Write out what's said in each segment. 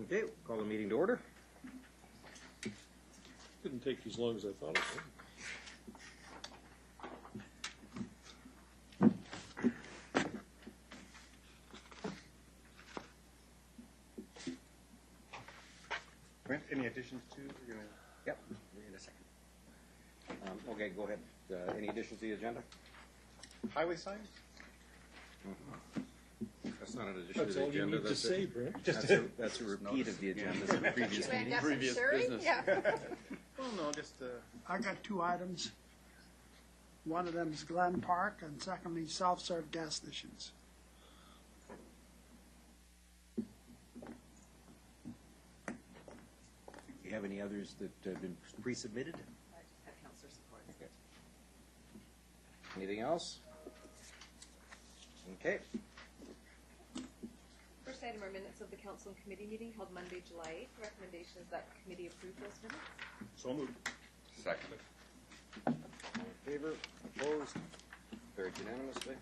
Okay, call the meeting to order. Didn't take as long as I thought it would. Brent, any additions to? Yep, in a second. Okay, go ahead. Any additions to the agenda? Highway signs? That's not an addition That's to the all you agenda. need to That's say, Brent. That's a repeat of the agenda from the previous meeting. Previous business. Yeah. Well, no, just, I got two items. One of them is Glen Park, and secondly, self-serve gas stations. Do you have any others that have been pre-submitted? I just have councillor support. Okay. Anything else? Okay. First item are minutes of the council and committee meeting held Monday, July 8th. Recommendation is that the committee approve those minutes. so moved. Second. All in favor? Opposed? Carried unanimously.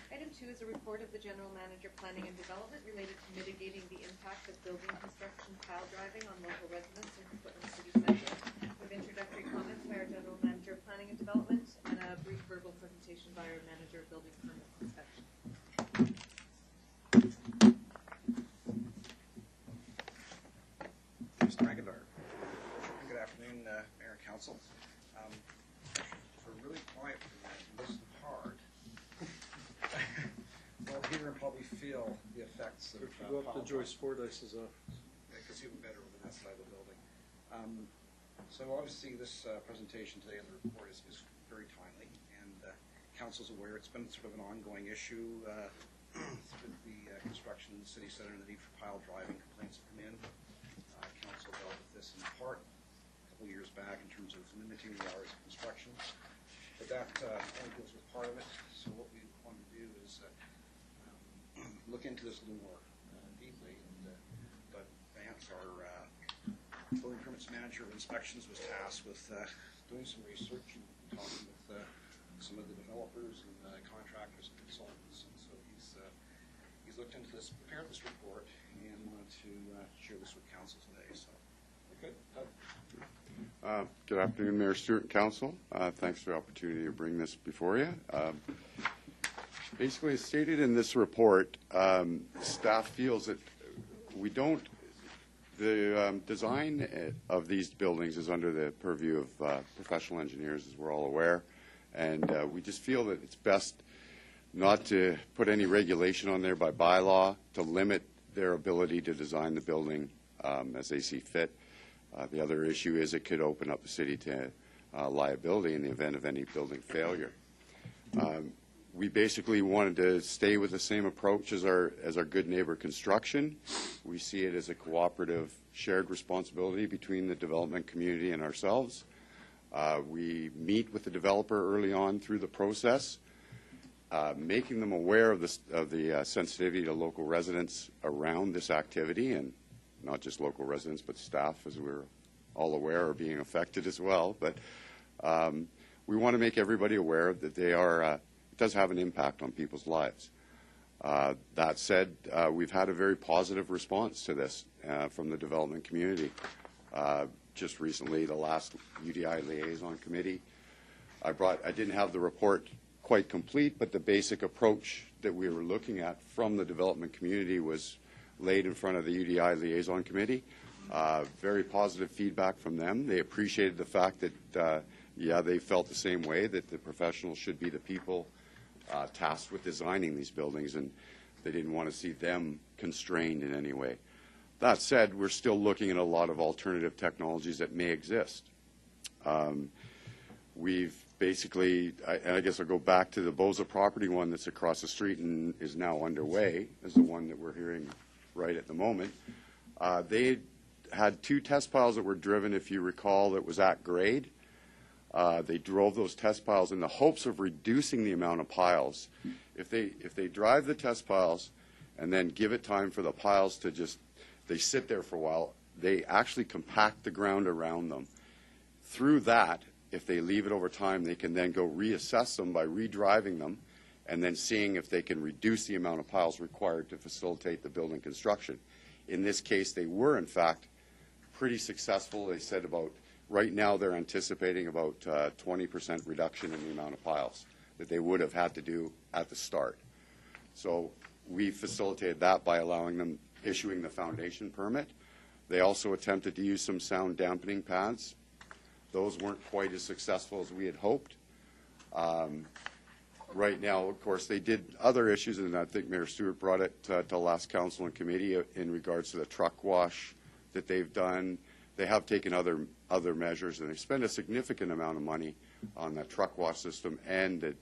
Item 2 is a report of the general manager planning and development related to mitigating the impact of building construction pile driving on local residents in Coquitlam City Centre, with introductory comments by our general manager of planning and development and a brief verbal presentation by our manager of building permits inspection. Mr. McIntyre. Good afternoon, Mayor and Council. We're really quiet tonight and listen hard. Well, hear and probably feel the effects of If you go up to Joyce Fordyce's office. I can see even better over that side of the building. So obviously this presentation today of the report is very timely, and Council's aware it's been sort of an ongoing issue with the construction in the city centre and the need for pile driving complaints that come in. Council dealt with this in part a couple years back in terms of limiting the hours of construction, but that only deals with part of it. So what we want to do is look into this a little more deeply. But Vance, our building permits manager of inspections, was tasked with doing some research and talking with some of the developers and contractors and consultants. And so he's looked into this, prepared this report, and wanted to share this with council today. So, good. Good afternoon, Mayor Stewart and Council. Thanks for the opportunity to bring this before you. Basically, as stated in this report, staff feels that the design of these buildings is under the purview of professional engineers, as we're all aware, and we just feel that it's best not to put any regulation on there by bylaw to limit their ability to design the building as they see fit. The other issue is it could open up the city to liability in the event of any building failure. We basically wanted to stay with the same approach as our good neighbor construction. We see it as a cooperative shared responsibility between the development community and ourselves. We meet with the developer early on through the process, making them aware of the sensitivity to local residents around this activity, and not just local residents but staff, as we're all aware, are being affected as well. But we want to make everybody aware that they are it does have an impact on people's lives. That said, we've had a very positive response to this from the development community. Just recently, the last UDI liaison committee, I didn't have the report quite complete, but the basic approach that we were looking at from the development community was laid in front of the UDI liaison committee. Very positive feedback from them. They appreciated the fact that, they felt the same way, that the professionals should be the people tasked with designing these buildings, and they didn't want to see them constrained in any way. That said, we're still looking at a lot of alternative technologies that may exist. We've basically, I guess I'll go back to the Boza property one that's across the street and is now underway, is the one that we're hearing right at the moment. They had 2 test piles that were driven, if you recall, that was at grade. They drove those test piles in the hopes of reducing the amount of piles. If they drive the test piles and then give it time for the piles to they sit there for a while, they actually compact the ground around them. Through that, if they leave it over time, they can then go reassess them by redriving them and then seeing if they can reduce the amount of piles required to facilitate the building construction. In this case, they were, in fact, pretty successful. They said about, right now they're anticipating about 20% reduction in the amount of piles that they would have had to do at the start. So we facilitated that by allowing them, issuing the foundation permit. They also attempted to use some sound dampening pads. Those weren't quite as successful as we had hoped. Right now, of course, they did other issues, and I think Mayor Stewart brought it to last council and committee in regards to the truck wash that they've done. They have taken other measures, and they spent a significant amount of money on that truck wash system and the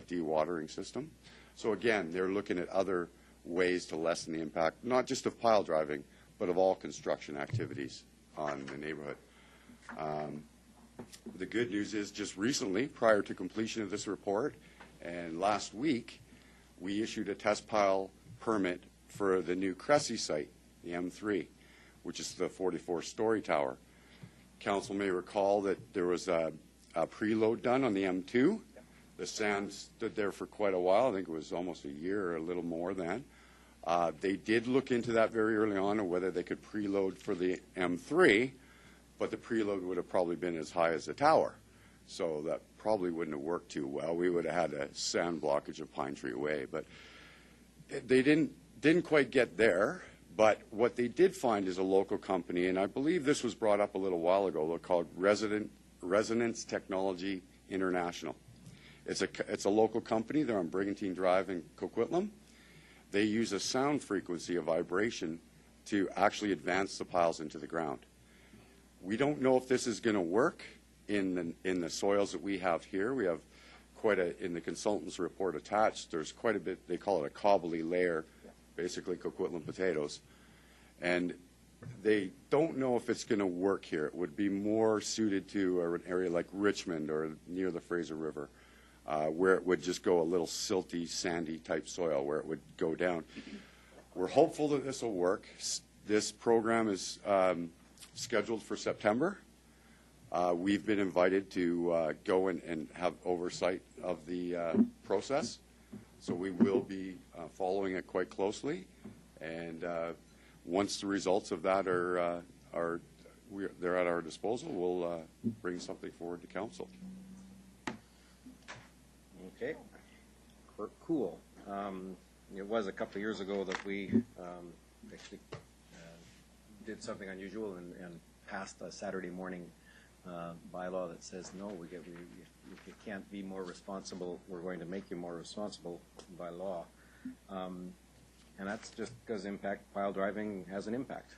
dewatering system. So again, they're looking at other ways to lessen the impact, not just of pile driving, but of all construction activities on the neighborhood. The good news is just recently, prior to completion of this report, and last week, we issued a test pile permit for the new Cressy site, the M3, which is the 44-story tower. Council may recall that there was a preload done on the M2. The sand stood there for quite a while. I think it was almost a year or a little more than. They did look into that very early on, or whether they could preload for the M3, but the preload would have probably been as high as the tower. So that probably wouldn't have worked too well. We would have had a sand blockage of Pine Tree Way. But they didn't quite get there. But what they did find is a local company, and I believe this was brought up a little while ago. They're called Resonance Technology International. It's a local company. They're on Brigantine Drive in Coquitlam. They use a sound frequency, a vibration, to actually advance the piles into the ground. We don't know if this is going to work in the soils that we have here. We have quite in the consultant's report attached, there's quite a bit, they call it a cobbly layer, basically Coquitlam potatoes. And they don't know if it's going to work here. It would be more suited to an area like Richmond or near the Fraser River, where it would just go a little silty, sandy type soil where it would go down. We're hopeful that this will work. This program is scheduled for September. We've been invited to go and have oversight of the process. So we will be following it quite closely. And once the results of that they're at our disposal, we'll bring something forward to council. Okay. Cool. It was a couple of years ago that we actually did something unusual and passed a Saturday morning bylaw that says, no, you can't be more responsible. We're going to make you more responsible by law. And that's just because pile driving has an impact.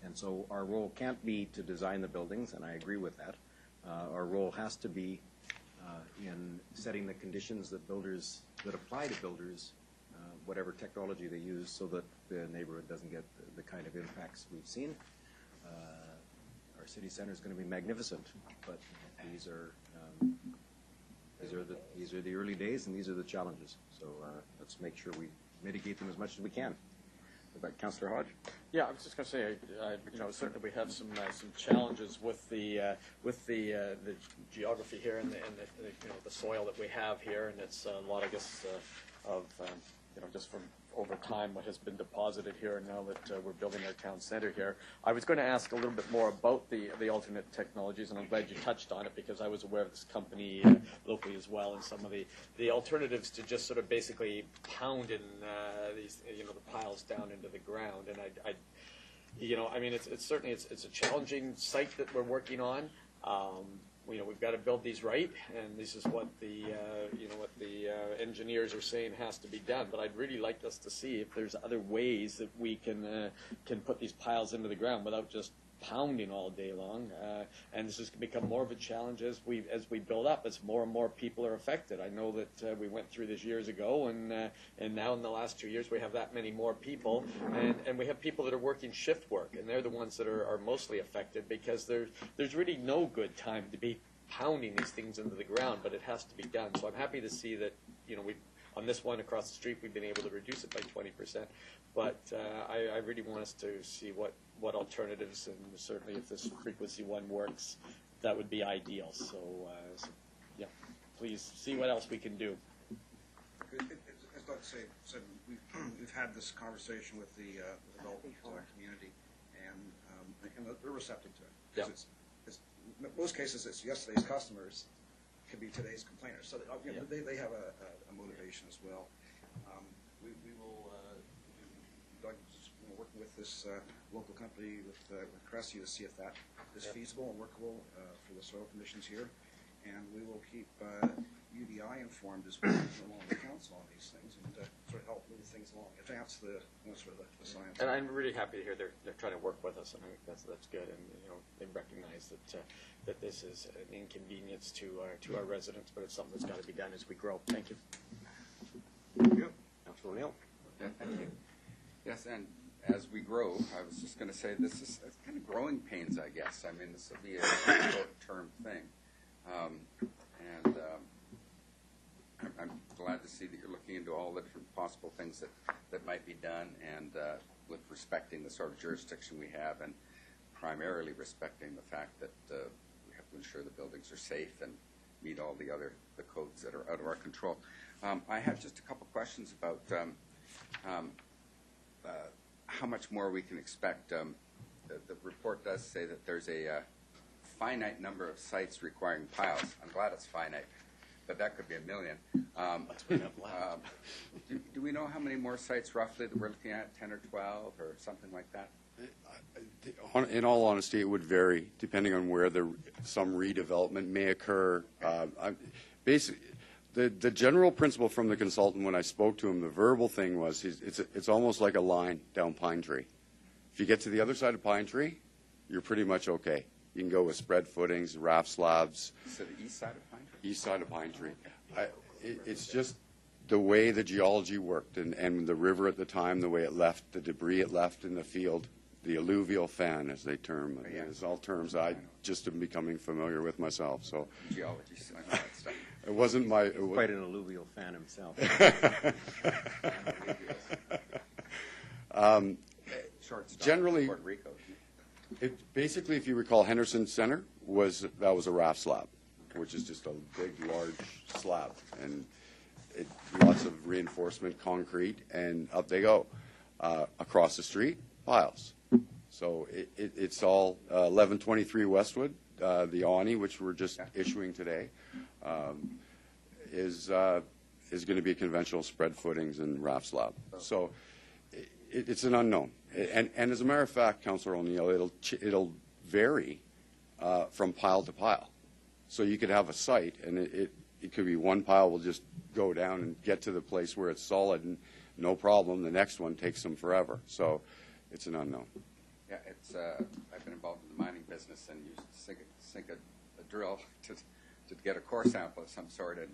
And so our role can't be to design the buildings, and I agree with that. Our role has to be in setting the conditions that apply to builders, whatever technology they use, so that the neighborhood doesn't get the kind of impacts we've seen. Our city center is going to be magnificent, but these are the early days, and these are the challenges. So let's make sure we mitigate them as much as we can. What about Councillor Hodge? Yeah, I was just going to say, certainly we have some challenges with the geography here and the soil that we have here, and it's a lot, I guess, of just from over time what has been deposited here, and now that we're building our town center here. I was going to ask a little bit more about the alternate technologies, and I'm glad you touched on it, because I was aware of this company locally as well, and some of the alternatives to just sort of basically pounding these the piles down into the ground. And it's certainly it's a challenging site that we're working on. We've got to build these right, and this is what the engineers are saying has to be done. But I'd really like us to see if there's other ways that we can put these piles into the ground without just pounding all day long. And this is going to become more of a challenge as we build up, as more and more people are affected. I know that we went through this years ago, and now in the last 2 years we have that many more people, and we have people that are working shift work, and they're the ones that are mostly affected, because there's really no good time to be pounding these things into the ground, but it has to be done. So I'm happy to see that on this one across the street we've been able to reduce it by 20%. But I really want us to see what alternatives, and certainly if this frequency one works, that would be ideal. So yeah, please see what else we can do. As Doug said, we've had this conversation with the development community, and they're receptive to it. Yeah. In most cases, it's yesterday's customers could be today's complainers. So they have a motivation as well. We will, Doug's working with this local company with Cressy to see if that is feasible and workable for the soil conditions here. And we will keep UDI informed as well along with the council on these things and sort of help move things along, advance the science. And I'm really happy to hear they're trying to work with us, and I think that's good. And they recognize that this is an inconvenience to our residents, but it's something that's got to be done as we grow. Thank you. Thank you. Councilor O'Neill. Yeah, thank you. Yes, and as we grow, I was just going to say this is kind of growing pains, I guess. I mean, this will be a short-term thing. I'm glad to see that you're looking into all the different possible things that might be done, and with respecting the sort of jurisdiction we have, and primarily respecting the fact that we have to ensure the buildings are safe and meet all the codes that are out of our control. I have just a couple questions about how much more we can expect. The report does say that there's a finite number of sites requiring piles. I'm glad it's finite, but that could be 1 million. Do we know how many more sites roughly that we're looking at, 10 or 12 or something like that? In all honesty, it would vary depending on where some redevelopment may occur. Basically, the general principle from the consultant when I spoke to him, the verbal thing was it's almost like a line down Pine Tree. If you get to the other side of Pine Tree, you're pretty much okay. You can go with spread footings, raft slabs. So the east side of Pine Tree? East side of Pine Tree. It's just the way the geology worked and the river at the time, the way it left, the debris it left in the field, the alluvial fan, as they term it. Yeah. It's all terms I just am becoming familiar with myself. So Geology, I know that stuff. it wasn't my... Quite an alluvial fan himself. Generally, Puerto Rico. basically, if you recall, Henderson Center was a raft slab, which is just a big, large slab, and lots of reinforcement concrete, and up they go. Across the street, piles. So it's all 1123 Westwood, the awning, which we're just issuing today, is going to be conventional spread footings and raft slab. So it's an unknown. And as a matter of fact, Councillor O'Neill, it'll vary from pile to pile. So you could have a site, and it could be one pile will just go down and get to the place where it's solid, and no problem. The next one takes them forever. So it's an unknown. Yeah, I've been involved in the mining business and used to sink a drill to get a core sample of some sort, and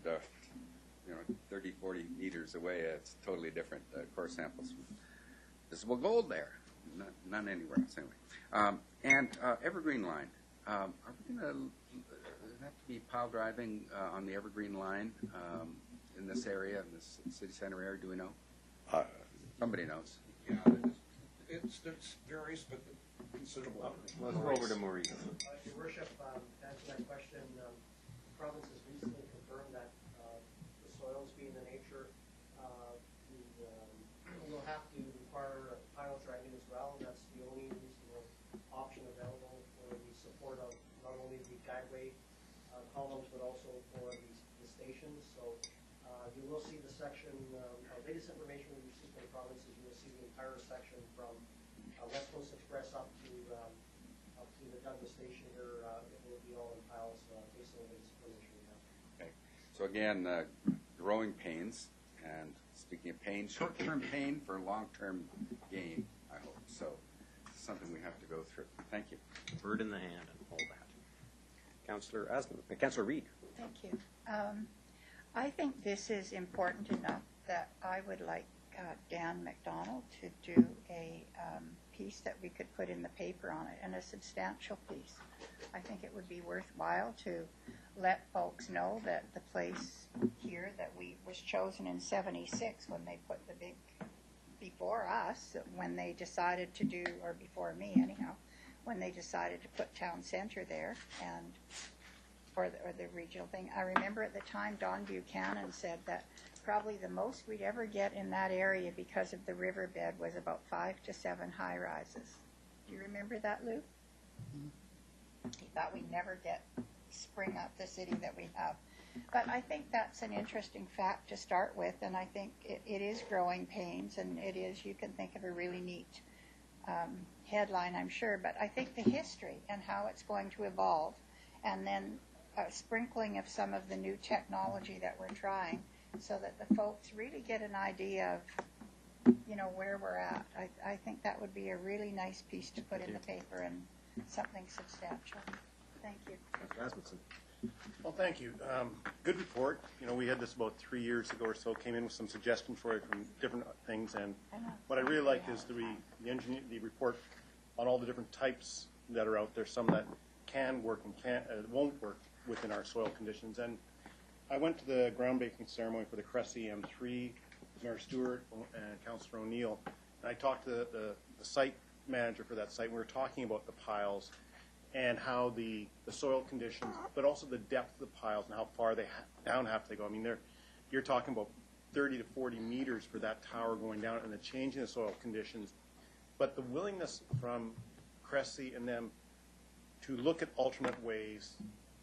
30, 40 meters away, it's totally different core samples. Visible gold there, none anywhere else anyway. And Evergreen Line, are we going to have to be pile driving on the Evergreen Line in this area, in this city center area? Do we know? Somebody knows. Yeah, it varies, but considerable. Let's go over to Maurice. Your Worship, to answer that question, the province has recently confirmed that the soils being the nature, we'll have to require pile driving as well, and that's the only reasonable option available for the support of not only the guideway columns, but also for the stations. So you will see the section, our latest information we received from the province is you will see the entire section from West Coast Express up to the Douglas station here. It will be all in piles based on the latest information we have. Okay. So again, growing pains, and speaking of pain, short-term pain for long-term gain, I hope. So it's something we have to go through. Thank you. Bird in the hand and all that. Councillor Reid. Thank you. I think this is important enough that I would like Dan McDonald to do a piece that we could put in the paper on it, and a substantial piece. I think it would be worthwhile to let folks know that the place here that was chosen in '76 when they put the big, before us, when they decided to do, or before me anyhow, when they decided to put town center there, and or the regional thing. I remember at the time Don Buchanan said that probably the most we'd ever get in that area because of the riverbed was about 5 to 7 high-rises. Do you remember that, Lou? He thought we'd never get spring up the city that we have. But I think that's an interesting fact to start with, and I think it is growing pains, and it is, you can think of a really neat headline, I'm sure, but I think the history and how it's going to evolve, and then a sprinkling of some of the new technology that we're trying, so that the folks really get an idea of, you know, where we're at. I think that would be a really nice piece to put in the paper and something substantial. Thank you. Rasmussen. Well, thank you. Good report. You know, we had this about 3 years ago or so, came in with some suggestions for it from different things, and what I really liked is the report on all the different types that are out there, some that can work and won't work within our soil conditions. And I went to the groundbreaking ceremony for the Cressy M3, Mayor Stewart and Councillor O'Neill, and I talked to the site manager for that site, and we were talking about the piles and how the soil conditions, but also the depth of the piles and how far they down have to go. I mean, you're talking about 30 to 40 meters for that tower going down and the change in the soil conditions. But the willingness from Cressy and them to look at alternate ways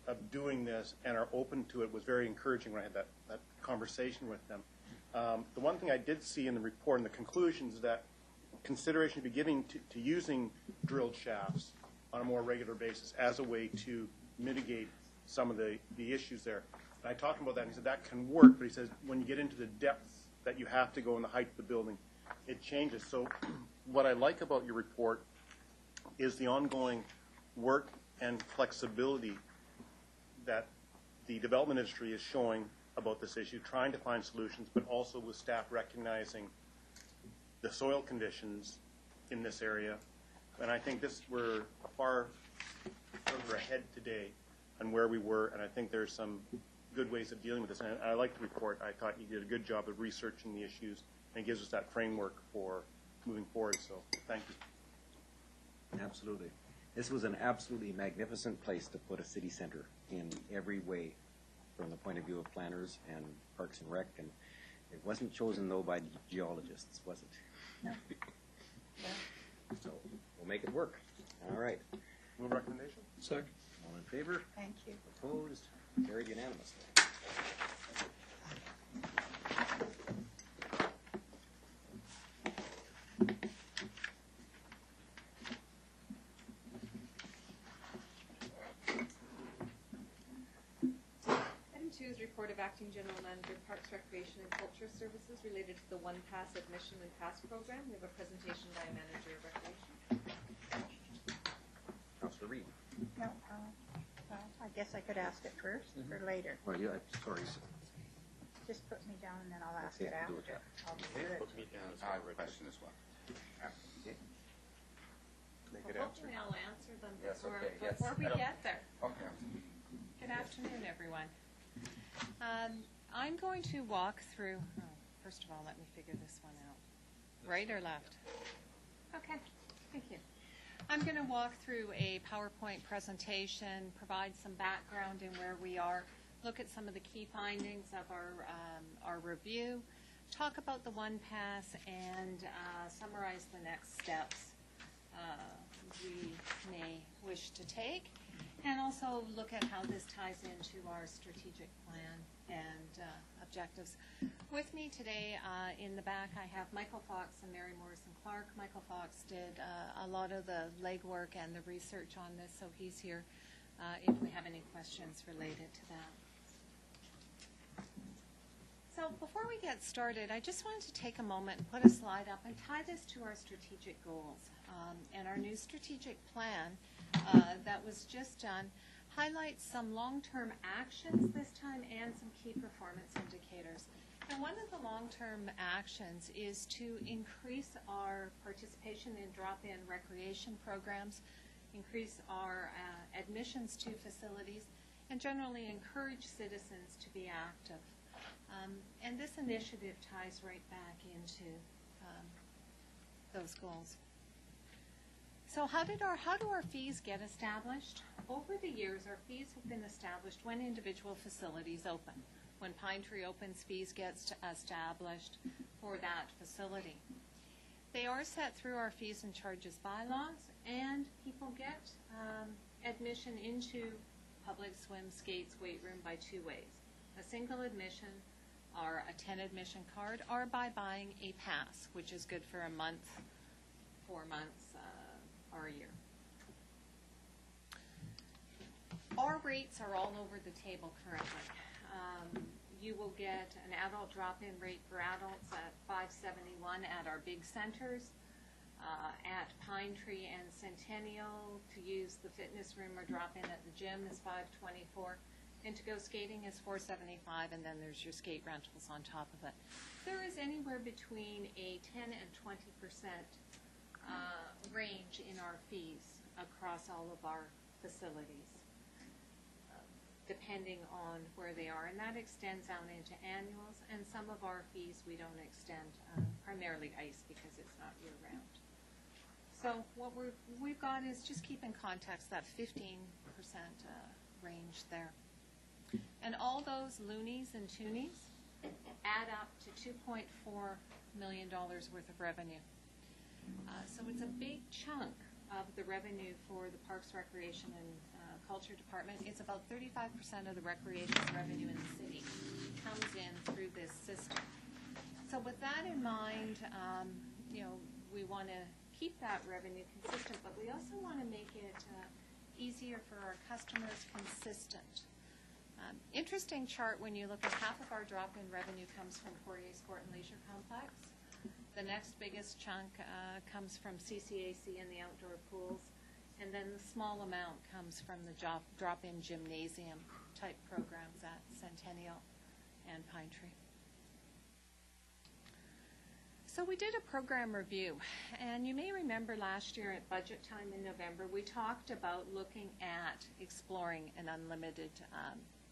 of doing this and are open to it was very encouraging when I had that conversation with them. The one thing I did see in the report and the conclusions is that consideration should be given to using drilled shafts on a more regular basis as a way to mitigate some of the issues there. And I talked about that, and he said that can work, but he says when you get into the depths that you have to go in the height of the building, it changes. So what I like about your report is the ongoing work and flexibility that the development industry is showing about this issue, trying to find solutions, but also with staff recognizing the soil conditions in this area. And I think we're far further ahead today on where we were, and I think there's some good ways of dealing with this. And I like the report. I thought you did a good job of researching the issues, and it gives us that framework for moving forward. So thank you. Absolutely. This was an absolutely magnificent place to put a city center in every way from the point of view of planners and Parks and Rec, and it wasn't chosen, though, by geologists, was it? No. Yeah. So we'll make it work. All right. Move recommendation? Second. All in favor? Thank you. Opposed? Carried unanimously. Item 2 is report of Acting General Manager, Parks, Recreation and Culture Services related to the One Pass Admission and Pass Program. We have a presentation by a Manager of Recreation. Councillor Reid. No, well, I guess I could ask it first or later. Well, yeah, sorry. Just put me down and then I'll ask Okay, it do after. it. I'll do it. Put me down as I well, have a Rick. question as well. Okay. Make Well, it answer. hopefully I'll answer them Yes, before, okay, yes. before we get there. Okay. Good afternoon, everyone. I'm going to walk through, first of all, let me figure this one out. Right or left? Okay, thank you. I'm going to walk through a PowerPoint presentation, provide some background in where we are, look at some of the key findings of our review, talk about the One Pass, and summarize the next steps we may wish to take, and also look at how this ties into our strategic plan and objectives. With me today in the back, I have Michael Fox and Mary Morrison-Clark. Michael Fox did a lot of the legwork and the research on this, so he's here if we have any questions related to that. So before we get started, I just wanted to take a moment and put a slide up and tie this to our strategic goals. And our new strategic plan that was just done highlights some long-term actions this time and some key performance indicators. And one of the long-term actions is to increase our participation in drop-in recreation programs, increase our admissions to facilities, and generally encourage citizens to be active. And this initiative ties right back into those goals. So how do our fees get established? Over the years, our fees have been established when individual facilities open. When Pine Tree opens, fees get established for that facility. They are set through our fees and charges bylaws, and people get admission into public swim, skates, weight room by two ways. A single admission or a 10 admission card, or by buying a pass, which is good for a month, 4 months, or a year. Our rates are all over the table currently. You will get an adult drop-in rate for adults at $5.71 at our big centers. At Pine Tree and Centennial, to use the fitness room or drop-in at the gym is $5.24. And to go skating is $4.75, and then there's your skate rentals on top of it. There is anywhere between a 10 and 20% range in our fees across all of our facilities, depending on where they are. And that extends out into annuals, and some of our fees we don't extend, primarily ice because it's not year-round. So what we've got is, just keep in context that 15% range there. And all those loonies and toonies add up to $2.4 million worth of revenue. So it's a big chunk of the revenue for the Parks, Recreation, and Culture Department. It's about 35% of the recreation revenue in the city comes in through this system. So with that in mind, we want to keep that revenue consistent, but we also want to make it easier for our customers, consistent. Interesting chart when you look at half of our drop-in revenue comes from Poirier Sport and Leisure Complex. The next biggest chunk comes from CCAC and the outdoor pools, and then the small amount comes from the drop-in gymnasium type programs at Centennial and Pine Tree. So we did a program review, and you may remember last year at budget time in November, we talked about looking at exploring an unlimited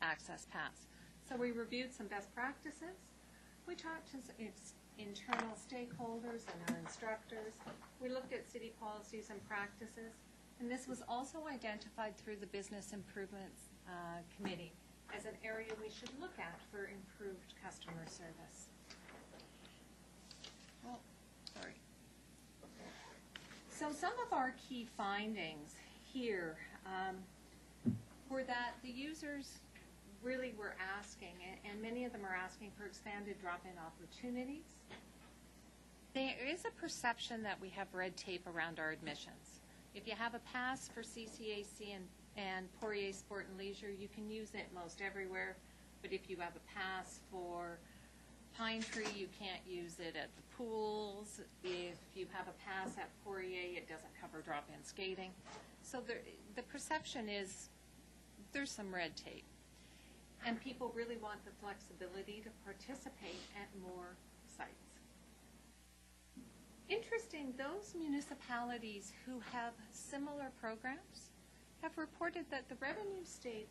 access pass. So we reviewed some best practices. We talked to its internal stakeholders and our instructors. We looked at city policies and practices, and this was also identified through the Business Improvements Committee as an area we should look at for improved customer service. Oh, sorry. So some of our key findings here were that the users really were asking, and many of them are asking for expanded drop-in opportunities. There is a perception that we have red tape around our admissions. If you have a pass for CCAC and Poirier Sport and Leisure, you can use it most everywhere. But if you have a pass for Pine Tree, you can't use it at the pools. If you have a pass at Poirier, it doesn't cover drop-in skating. So the perception is there's some red tape. And people really want the flexibility to participate at more sites. Interesting, those municipalities who have similar programs have reported that the revenue stayed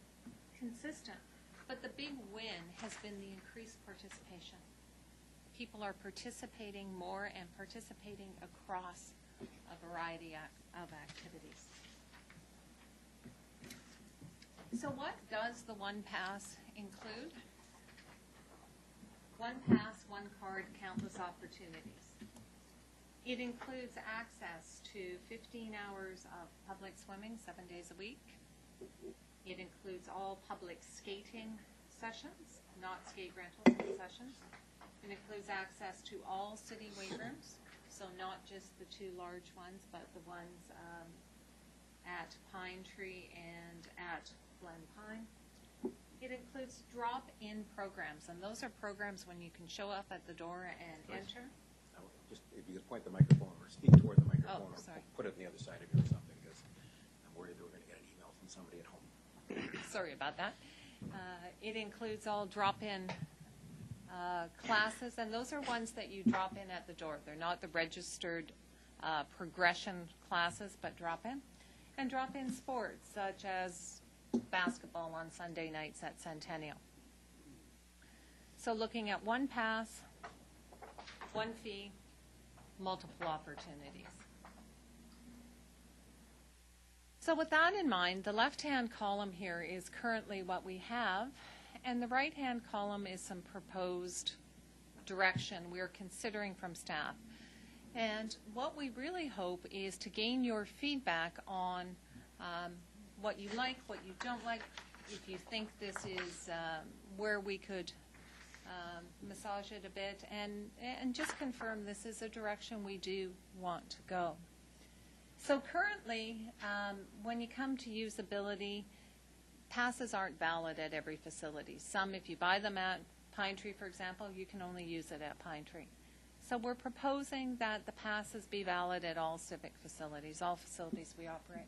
consistent, but the big win has been the increased participation. People are participating more and participating across a variety of activities. So what does the One Pass include? One pass, one card, countless opportunities. It includes access to 15 hours of public swimming 7 days a week. It includes all public skating sessions, not skate rentals sessions. It includes access to all city weight rooms, so not just the two large ones, but the ones at Pine Tree and at Glen Pine. It includes drop-in programs, and those are programs when you can show up at the door and enter. Just if you could point the microphone or speak toward the microphone, or put it on the other side of you or something, because I'm worried that we're going to get an email from somebody at home. Sorry about that. It includes all drop-in classes, and those are ones that you drop in at the door. They're not the registered progression classes, but drop-in. And drop-in sports, such as basketball on Sunday nights at Centennial. So looking at one pass, one fee, multiple opportunities. So with that in mind, the left-hand column here is currently what we have, And the right-hand column is some proposed direction we're considering from staff. And what we really hope is to gain your feedback on what you like, what you don't like, if you think this is where we could massage it a bit, and just confirm this is a direction we do want to go. So currently, when you come to usability, passes aren't valid at every facility. Some, if you buy them at Pine Tree, for example, you can only use it at Pine Tree. So we're proposing that the passes be valid at all civic facilities, all facilities we operate.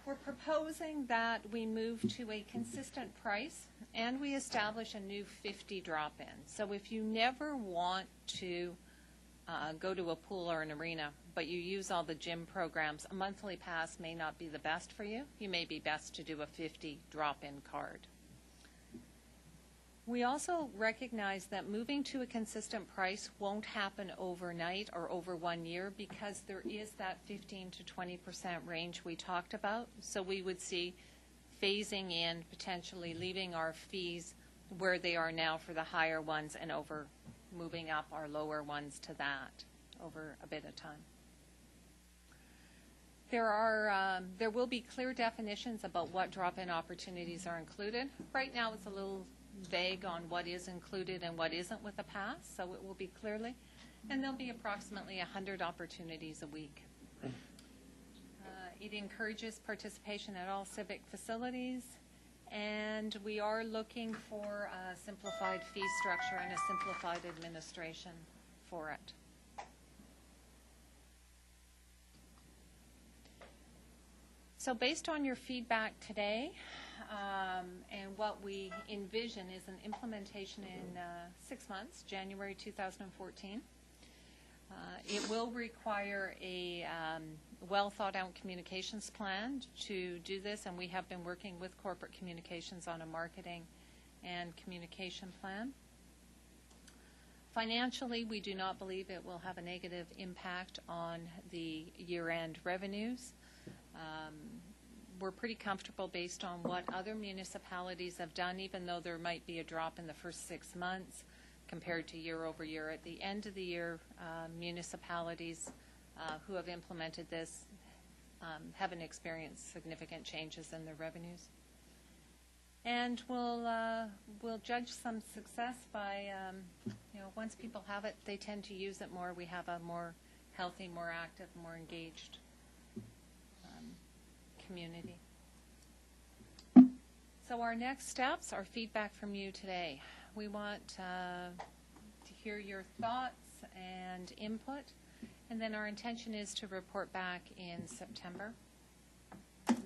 We're proposing that we move to a consistent price, and we establish a new 50 drop-in. So if you never want to go to a pool or an arena, but you use all the gym programs, a monthly pass may not be the best for you. You may be best to do a 50 drop-in card. We also recognize that moving to a consistent price won't happen overnight or over 1 year, because there is that 15 to 20% range we talked about. So we would see phasing in, potentially leaving our fees where they are now for the higher ones, and over moving up our lower ones to that over a bit of time. There will be clear definitions about what drop-in opportunities are included. Right now it's a little vague on what is included and what isn't with the pass, so it will be clearly. And there'll be approximately 100 opportunities a week. It encourages participation at all civic facilities, and we are looking for a simplified fee structure and a simplified administration for it. So based on your feedback today, and what we envision is an implementation in 6 months, January 2014. It will require a well-thought-out communications plan to do this, and we have been working with corporate communications on a marketing and communication plan. Financially, we do not believe it will have a negative impact on the year-end revenues. We're pretty comfortable based on what other municipalities have done, even though there might be a drop in the first 6 months compared to year over year. At the end of the year, municipalities who have implemented this haven't experienced significant changes in their revenues. And we'll judge some success by, once people have it, they tend to use it more. We have a more healthy, more active, more engaged community. So our next steps are feedback from you today. We want to hear your thoughts and input, and then our intention is to report back in September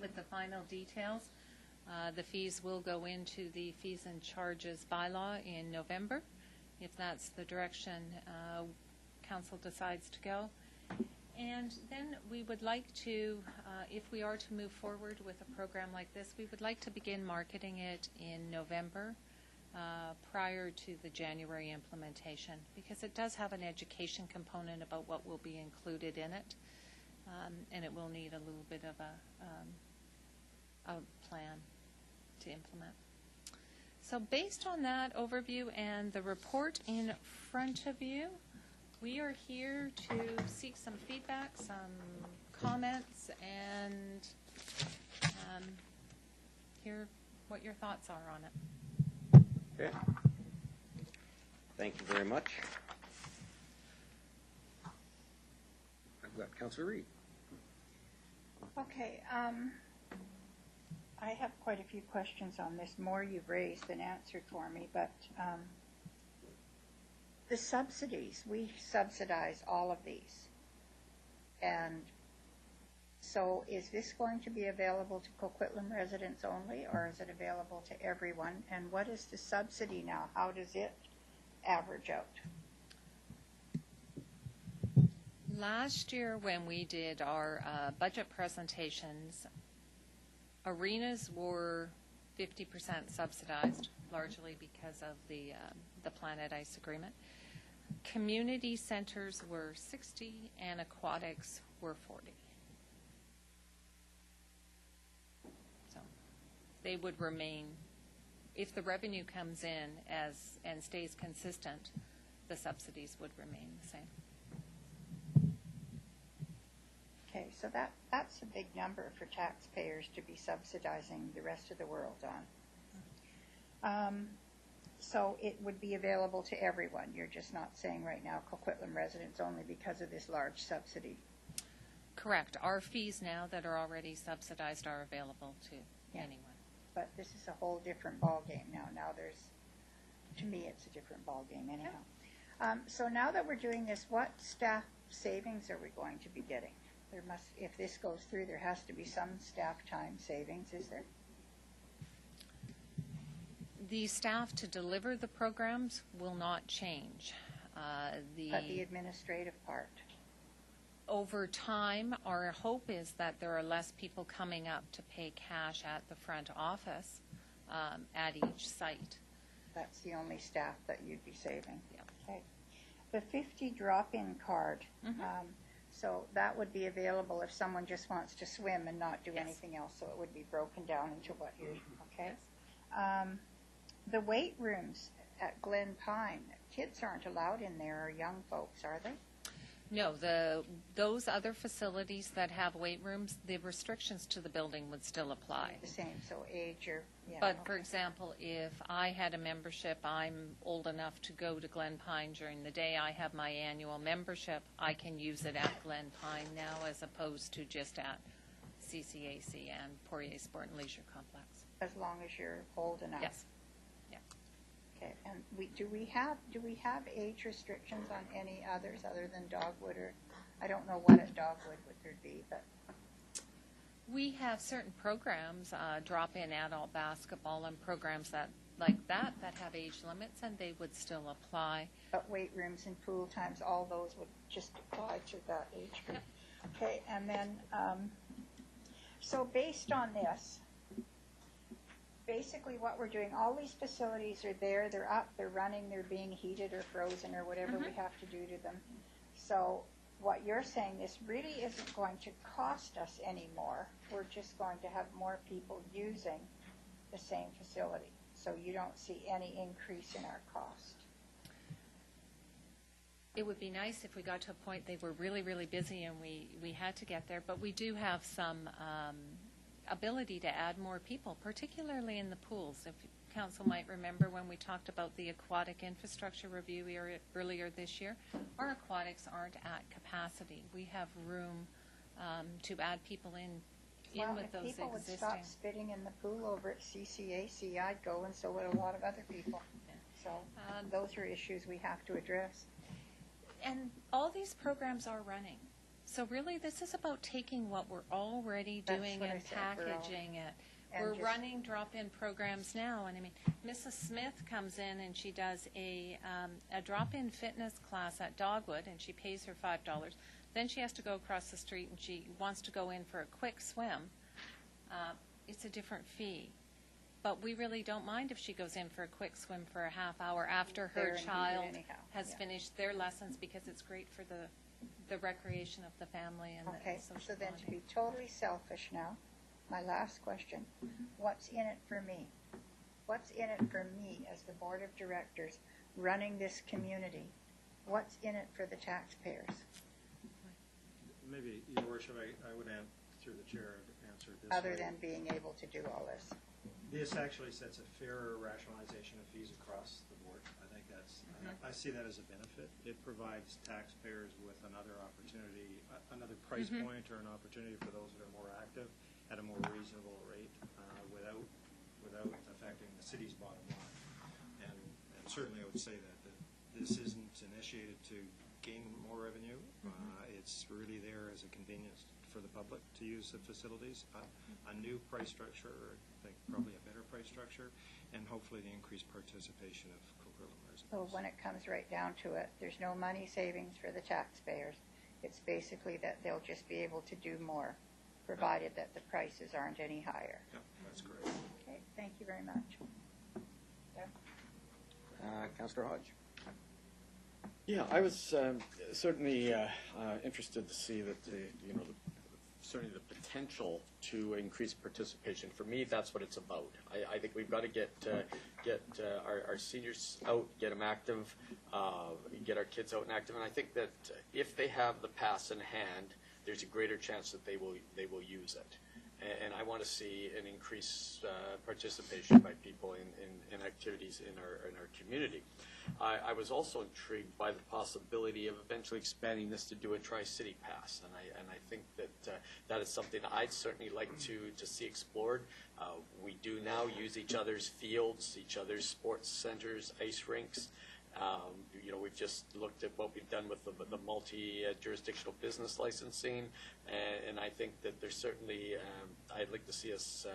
with the final details. The fees will go into the fees and charges bylaw in November, if that's the direction council decides to go. And then we would like to, if we are to move forward with a program like this, we would like to begin marketing it in November prior to the January implementation, because it does have an education component about what will be included in it, and it will need a little bit of a plan to implement. So based on that overview and the report in front of you, we are here to seek some feedback, some comments, and hear what your thoughts are on it. Okay. Thank you very much. I've got Councillor Reid. Okay. I have quite a few questions on this, more you've raised than answered for me, but the subsidies, we subsidize all of these. And so is this going to be available to Coquitlam residents only, or is it available to everyone? And what is the subsidy now? How does it average out? Last year when we did our budget presentations, arenas were 50% subsidized, largely because of the Planet Ice agreement. Community centers were 60 and aquatics were 40. So they would remain if the revenue comes in and stays consistent, the subsidies would remain the same. Okay, so that's a big number for taxpayers to be subsidizing the rest of the world on. So it would be available to everyone. You're just not saying right now Coquitlam residents only because of this large subsidy. Correct. Our fees now that are already subsidized are available to anyone. But this is a whole different ballgame now. Now to me, it's a different ballgame anyhow. So now that we're doing this, what staff savings are we going to be getting? If this goes through, there has to be some staff time savings, is there? The staff to deliver the programs will not change. But the administrative part? Over time, our hope is that there are less people coming up to pay cash at the front office at each site. That's the only staff that you'd be saving? Yep. Okay. The 50 drop-in card, so that would be available if someone just wants to swim and not do anything else, so it would be broken down into what you, okay? The weight rooms at Glen Pine, kids aren't allowed in there, or young folks, are they? No, those other facilities that have weight rooms, the restrictions to the building would still apply. The same, so age or, yeah. But for example, if I had a membership, I'm old enough to go to Glen Pine during the day, I have my annual membership, I can use it at Glen Pine now as opposed to just at CCAC and Poirier Sport and Leisure Complex. As long as you're old enough? Yes. Okay, and do we have age restrictions on any others other than Dogwood, or I don't know what at Dogwood would there be, but we have certain programs, drop-in adult basketball and programs that have age limits, and they would still apply. But weight rooms and pool times, all those would just apply to that age group. Yep. Okay, and then so based on this. Basically what we're doing, all these facilities are there, they're up, they're running, they're being heated or frozen or whatever we have to do to them. So what you're saying, this really isn't going to cost us any more. We're just going to have more people using the same facility. So you don't see any increase in our cost. It would be nice if we got to a point they were really, really busy and we had to get there, but we do have some ability to add more people, particularly in the pools. If Council might remember when we talked about the aquatic infrastructure review earlier this year, our aquatics aren't at capacity. We have room to add people in with those existing. Well, if people would stop spitting in the pool over at CCAC, I'd go, and so would a lot of other people. So those are issues we have to address. And all these programs are running. So really, this is about taking what we're already doing and packaging it. We're running drop-in programs now, and I mean, Mrs. Smith comes in and she does a drop-in fitness class at Dogwood, and she pays her $5. Then she has to go across the street and she wants to go in for a quick swim. It's a different fee. But we really don't mind if she goes in for a quick swim for a half hour after her child has finished their lessons, because it's great for the recreation of the family and the social so then to be totally selfish now, my last question, what's in it for me? What's in it for me as the board of directors running this community? What's in it for the taxpayers? Maybe, Your Worship, I would, through the chair, answer it this other way. than being able to do all this. This actually sets a fairer rationalization of fees across the board. I think that's, I see that as a benefit. It provides taxpayers with another opportunity, another price point or an opportunity for those that are more active at a more reasonable rate without affecting the city's bottom line. And certainly I would say that this isn't initiated to gain more revenue. It's really there as a convenience for the public to use the facilities. A new price structure, I think probably a better price structure, and hopefully the increased participation of Coquitlam residents. So when it comes right down to it, there's no money savings for the taxpayers. It's basically that they'll just be able to do more, provided that the prices aren't any higher. Yeah, that's correct. Okay, thank you very much. Councillor Hodge. Yeah, I was certainly interested to see that the certainly the potential to increase participation. For me, that's what it's about. I think we've got to get our seniors out, get them active, get our kids out and active. And I think that if they have the pass in hand, there's a greater chance that they will use it. And I want to see an increased participation by people in activities in our community. I was also intrigued by the possibility of eventually expanding this to do a Tri-City Pass, and I think that that is something I'd certainly like to see explored. We do now use each other's fields, each other's sports centers, ice rinks. We've just looked at what we've done with the multi-jurisdictional business licensing, and I think that there's certainly, I'd like to see us,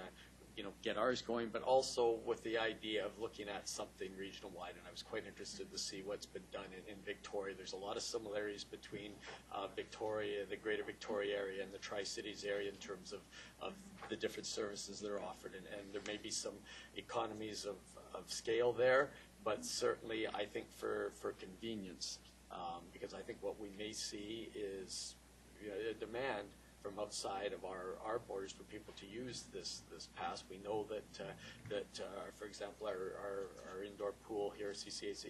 get ours going, but also with the idea of looking at something regional-wide, and I was quite interested to see what's been done in Victoria. There's a lot of similarities between Victoria, the greater Victoria area, and the Tri-Cities area in terms of the different services that are offered, and there may be some economies of scale there, but certainly I think for convenience, because I think what we may see is a demand from outside of our borders for people to use this pass. We know that for example, our indoor pool here at CCAC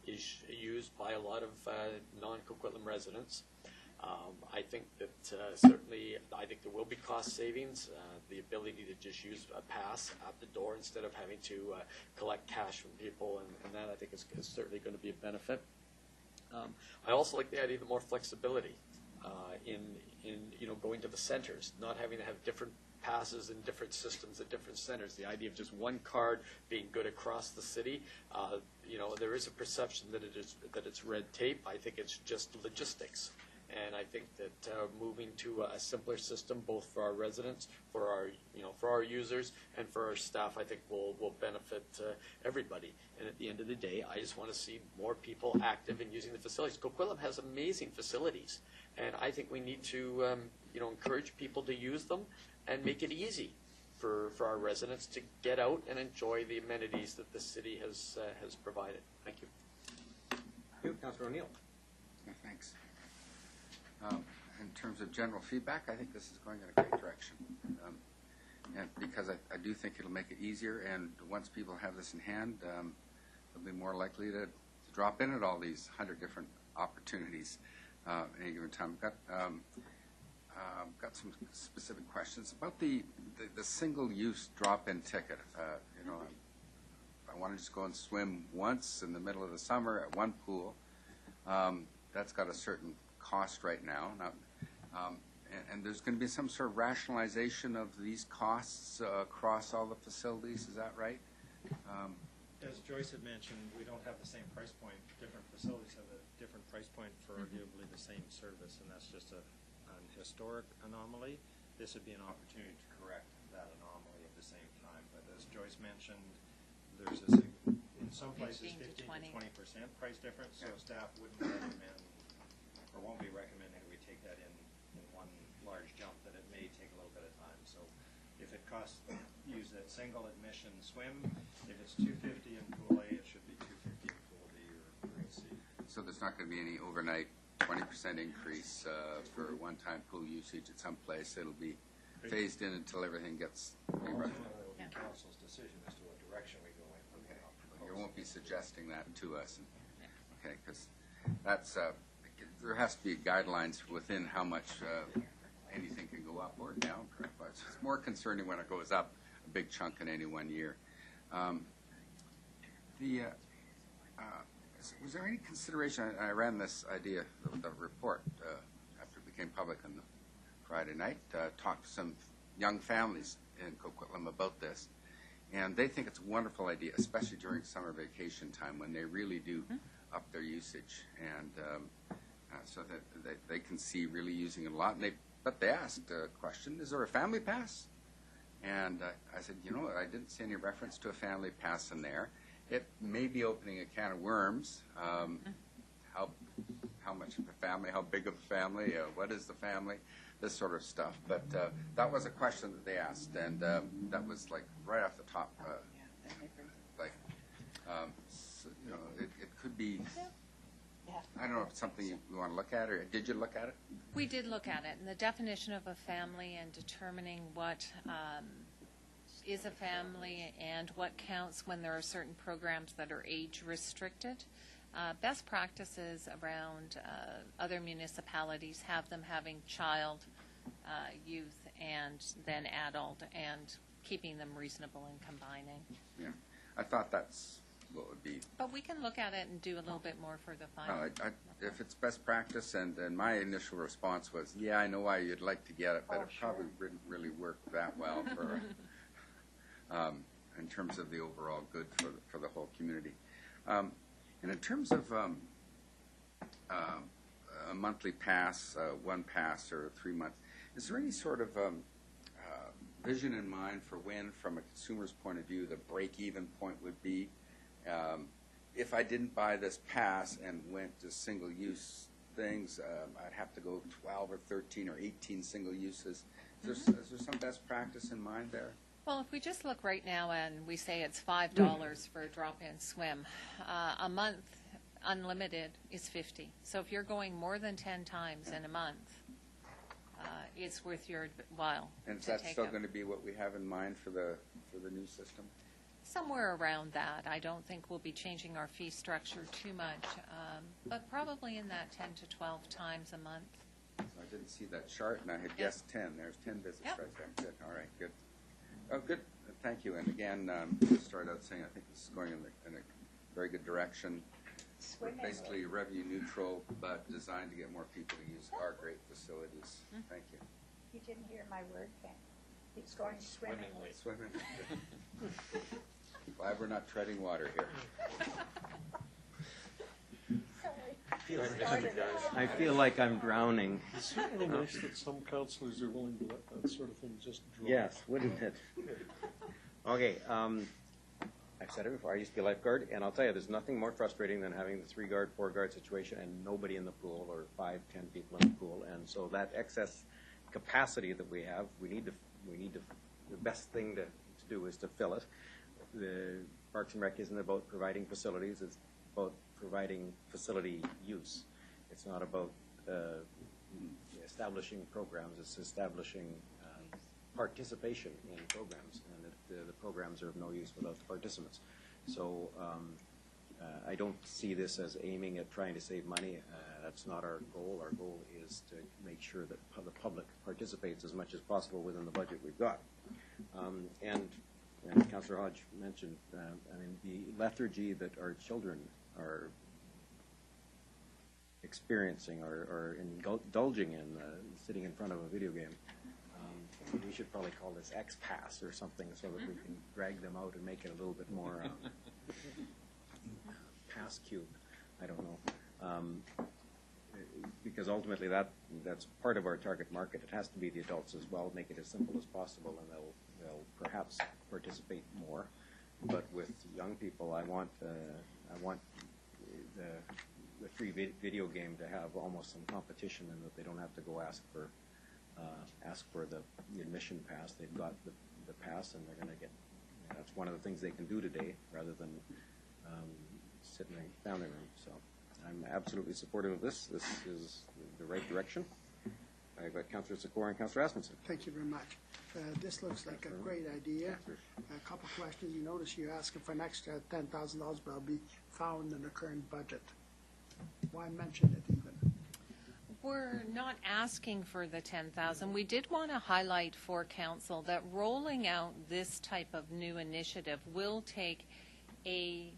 is used by a lot of non-Coquitlam residents. I think that certainly, I think there will be cost savings, the ability to just use a pass at the door instead of having to collect cash from people, and that I think is certainly going to be a benefit. I also like the idea of more flexibility in going to the centers, not having to have different passes and different systems at different centers. The idea of just one card being good across the city, there is a perception that it's red tape. I think it's just logistics. And I think that moving to a simpler system, both for our residents, for our users, and for our staff, I think will benefit everybody. And at the end of the day, I just want to see more people active in using the facilities. Coquitlam has amazing facilities, and I think we need to encourage people to use them and make it easy for our residents to get out and enjoy the amenities that the city has provided. Thank you. Thank you, Councilor O'Neill. Yeah, thanks. In terms of general feedback, I think this is going in a great direction. And because I do think it'll make it easier, and once people have this in hand, they'll be more likely to drop in at all these 100 different opportunities at any given time. Got some specific questions about the single-use drop-in ticket. If I want to just go and swim once in the middle of the summer at one pool, that's got a certain cost right now, and there's going to be some sort of rationalization of these costs across all the facilities. Is that right? As Joyce had mentioned, we don't have the same price point. Different facilities have a different price point for arguably the same service, and that's just an historic anomaly. This would be an opportunity to correct that anomaly at the same time. But as Joyce mentioned, there's in some places 15 to 20% price difference, so staff wouldn't recommend or won't be recommending we take that in one large jump, that it may take a little bit of time. So if it costs, use that single admission swim, if it's $250 in pool A, it should be $250 in pool B or pool C. So there's not going to be any overnight 20% increase for one-time pool usage at some place. It'll be phased in until everything gets run. It will be council's decision as to what direction we go in. Okay. Well, you won't be suggesting that to us. Okay, because that's there has to be guidelines within how much anything can go up or down. But it's more concerning when it goes up a big chunk in any one year. Was there any consideration? I ran this idea of the report after it became public on the Friday night. Talked to some young families in Coquitlam about this, and they think it's a wonderful idea, especially during summer vacation time when they really do up their usage, and so that they can see really using it a lot. But they asked a question: is there a family pass? And I said, I didn't see any reference to a family pass in there. It may be opening a can of worms. How much of a family? How big of a family? What is the family? This sort of stuff. But that was a question that they asked, and that was like right off the top. It could be I don't know if it's something you want to look at, or did you look at it? We did look at it, and the definition of a family and determining what is a family and what counts when there are certain programs that are age restricted. Best practices around other municipalities have them having child, youth, and then adult, and keeping them reasonable and combining. Yeah, I thought that's what would be. But we can look at it and do a little bit more for the final. If it's best practice, and my initial response was, yeah, I know why you'd like to get it, but it probably wouldn't really work that well for, in terms of the overall good for the whole community. And in terms of a monthly pass, 1 pass, or 3 month, is there any sort of vision in mind for when, from a consumer's point of view, the break-even point would be? If I didn't buy this pass and went to single-use things, I'd have to go 12 or 13 or 18 single uses. Is there some best practice in mind there? Well, if we just look right now and we say it's $5 for a drop-in swim, a month unlimited is $50. So if you're going more than 10 times in a month, it's worth your while. And is that still going to be what we have in mind for the new system? Somewhere around that. I don't think we'll be changing our fee structure too much, but probably in that 10 to 12 times a month. I didn't see that chart, and I had guessed 10. There's 10 visits right there. Good. All right, good. Oh, good. Thank you. And again, to start out saying, I think this is going in a very good direction. We're basically revenue neutral, but designed to get more people to use our great facilities. Thank you. You didn't hear my word, Ken. It's going swimmingly. Swimming. Glad we're not treading water here. I feel like I'm drowning. It's certainly nice that some councillors are willing to let that sort of thing just drop. Yes, wouldn't it? Okay, I've said it before, I used to be a lifeguard, and I'll tell you, there's nothing more frustrating than having the 3-guard, 4-guard situation and nobody in the pool, or 5, 10 people in the pool. And so that excess capacity that we have, we need to, the best thing to do is to fill it. The Parks and Rec isn't about providing facilities, it's about providing facility use. It's not about establishing programs, it's establishing participation in programs, and the programs are of no use without the participants. So I don't see this as aiming at trying to save money. That's not our goal. Our goal is to make sure that the public participates as much as possible within the budget we've got. And Councillor Hodge mentioned, I mean, the lethargy that our children are experiencing or indulging in, sitting in front of a video game. We should probably call this X-Pass or something so that we can drag them out and make it a little bit more pass cube. I don't know. Because ultimately that's part of our target market. It has to be the adults as well. Make it as simple as possible, and they'll perhaps participate more. But with young people, I want the free video game to have almost some competition, and that they don't have to go ask for the admission pass. They've got the pass, and they're going to get. That's one of the things they can do today, rather than sit in a family room. So I'm absolutely supportive of this. This is the right direction. I've got Councillor Sikora and Councillor Asmussen. Thank you very much. This looks like a great idea. A couple of questions. You notice you're asking for an extra $10,000, but it'll be found in the current budget. Why mention it even? We're not asking for the 10,000. We did want to highlight for council that rolling out this type of new initiative will take a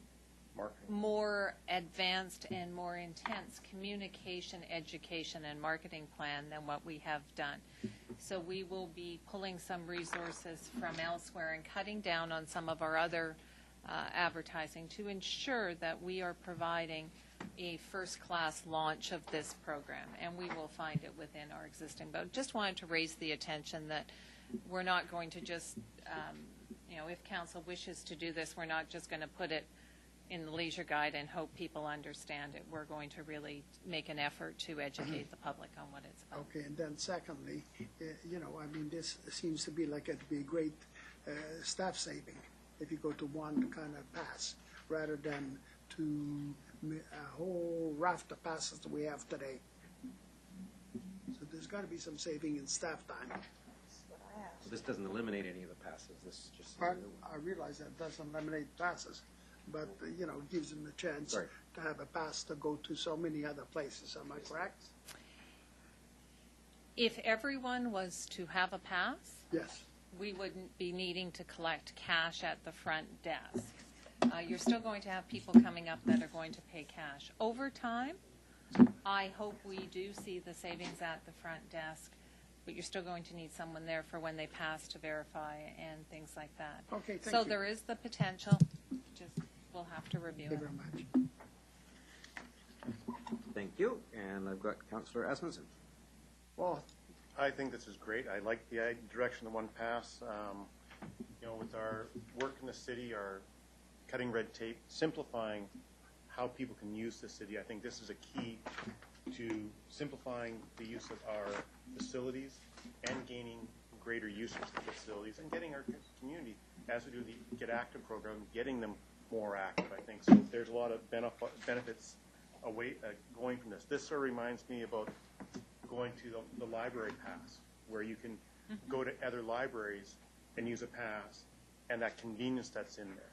more advanced and more intense communication, education, and marketing plan than what we have done. So we will be pulling some resources from elsewhere and cutting down on some of our other advertising to ensure that we are providing a first-class launch of this program, and we will find it within our existing budget. Just wanted to raise the attention that we're not going to just, if council wishes to do this, we're not just going to put it in the leisure guide and hope people understand it. We're going to really make an effort to educate the public on what it's about. Okay, and then secondly, this seems to be like it'd be a great staff saving if you go to one kind of pass rather than to a whole raft of passes that we have today. So there's got to be some saving in staff time. So this doesn't eliminate any of the passes, this just. I realize that doesn't eliminate passes, but, you know, gives them the chance Right. to have a pass to go to so many other places. Am I correct? If everyone was to have a pass, Yes. we wouldn't be needing to collect cash at the front desk. You're still going to have people coming up that are going to pay cash. Over time, I hope we do see the savings at the front desk, but you're still going to need someone there for when they pass to verify and things like that. Okay, thank So you. there is the potential, just we'll have to review Thank you it. very much. Thank you, and I've got Councillor Asmussen. Well, I think this is great. I like the direction of one pass. You know, with our work in the city, our cutting red tape, simplifying how people can use the city, I think this is a key to simplifying the use of our facilities and gaining greater usage of the facilities and getting our community, as we do the Get Active program, getting them more active, I think. So there's a lot of benefits away going from this. This sort of reminds me about going to the library pass, where you can go to other libraries and use a pass, and that convenience that's in there.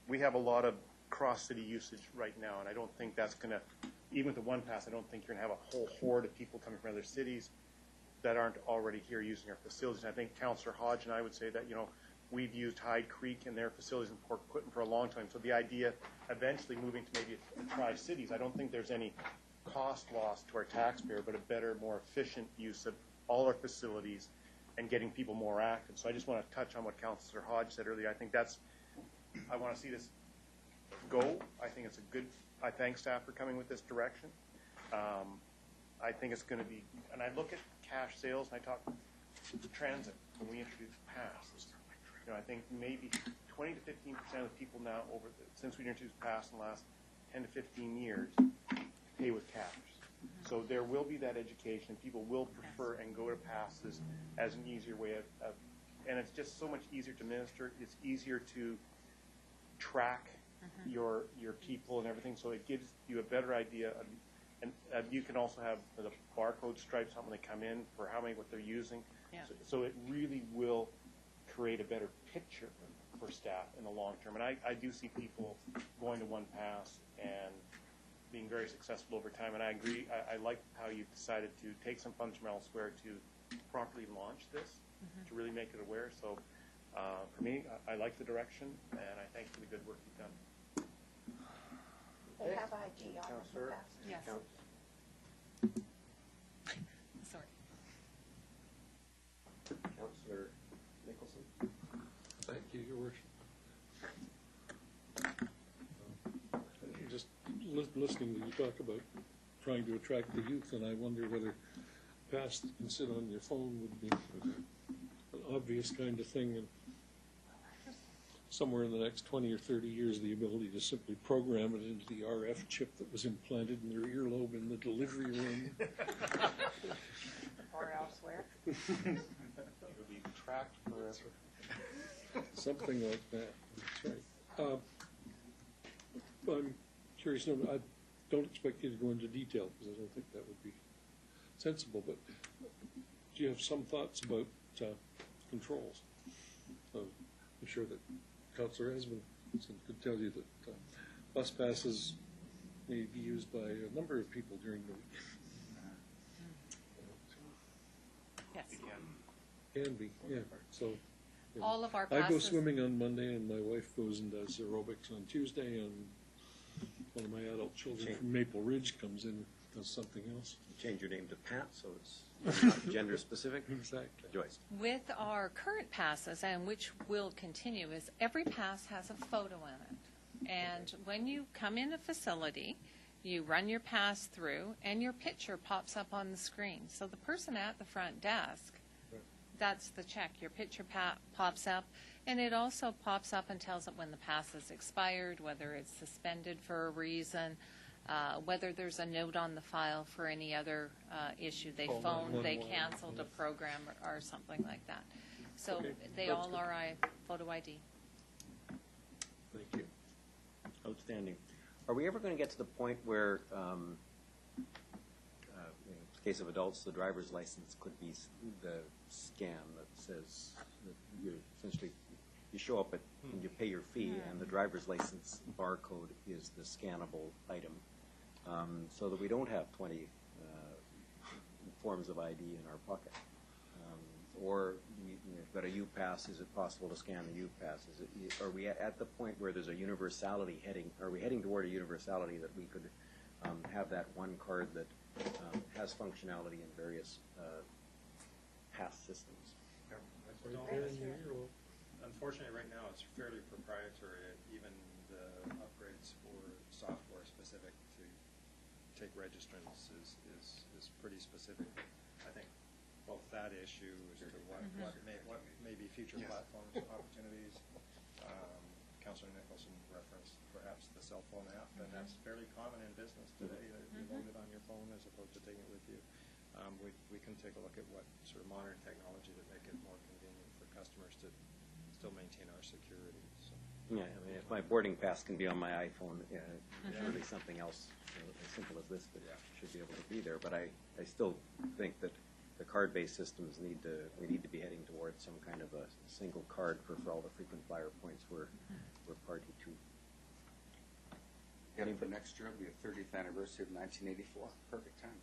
We have a lot of cross-city usage right now, and I don't think that's going to, even with the one pass, I don't think you're going to have a whole horde of people coming from other cities that aren't already here using our facilities. And I think Councillor Hodge and I would say that, you know, we've used Hyde Creek and their facilities in Port Coquitlam for a long time. So the idea eventually moving to maybe Tri-Cities, I don't think there's any cost loss to our taxpayer, but a better, more efficient use of all our facilities and getting people more active. So I just want to touch on what Councillor Hodge said earlier. I think that's, I want to see this go. I think it's a good, I thank staff for coming with this direction. I think it's going to be, and I look at cash sales and I talk transit when we introduce pass. You know, I think maybe 20 to 15% of the people now since we introduced pass in the last 10 to 15 years pay with cash. So there will be that education. People will prefer and go to passes as an easier way of and it's just so much easier to administer. It's easier to track your people and everything. So it gives you a better idea of, and you can also have the barcode stripes when they come in for what they're using. Yeah. So it really will create a better picture for staff in the long term. And I do see people going to one pass and being very successful over time. And I agree, I like how you've decided to take some funds from elsewhere to properly launch this, to really make it aware. So for me, I like the direction, and I thank you for the good work you've done. They have ID on Councillor? them. Yes. Sorry. Councillor Nicholson? Thank you, Your Worship. Just listening to you talk about trying to attract the youth, and I wonder whether pass that can sit on your phone would be an obvious kind of thing, and somewhere in the next 20 or 30 years, the ability to simply program it into the RF chip that was implanted in their earlobe in the delivery room. Or elsewhere. It will be tracked forever. Something like that. That's right. I'm curious, I don't expect you to go into detail because I don't think that would be sensible, but do you have some thoughts about controls? I'm sure that Councillor Esmond could tell you that bus passes may be used by a number of people during the week. Yes. Can be, yeah. So All of our I go passes. swimming on Monday, and my wife goes and does aerobics on Tuesday, and one of my adult children from Maple Ridge comes in and does something else. Change your name to Pat, so it's not gender specific. Exactly. Joyce? With our current passes, and which will continue, is every pass has a photo in it. And when you come in a facility, you run your pass through, and your picture pops up on the screen. So the person at the front desk, that's the check. Your picture pops up, and it also pops up and tells it when the pass is expired, whether it's suspended for a reason, whether there's a note on the file for any other issue. They phoned, they canceled a program or something like that. So Okay, they that's all good. are photo ID. Thank you. Outstanding. Are we ever going to get to the point where, in the case of adults, the driver's license could be the scan that says that you essentially you show up and you pay your fee, and the driver's license barcode is the scannable item, so that we don't have 20 forms of ID in our pocket. Or you've got a U-Pass, is it possible to scan the U-Pass? Are we at the point where there's a universality are we heading toward a universality that we could have that one card that has functionality in various pass systems? Unfortunately, right now, it's fairly proprietary. Even the upgrades for software specific to take registrants is pretty specific. I think both that issue as to what may be future platforms, opportunities. Councilor Nicholson referenced perhaps the cell phone app, and that's fairly common in business today. You load it on your phone as opposed to taking it with you. We can take a look at what sort of modern technology that make it more convenient for customers to still maintain our security. So. Yeah, I mean, if my boarding pass can be on my iPhone, surely something else as simple as this should be able to be there. But I still think that the card-based systems we need to be heading towards some kind of a single card for all the frequent flyer points we're party to. Yeah, for next year, it'll be a 30th anniversary of 1984. Perfect time.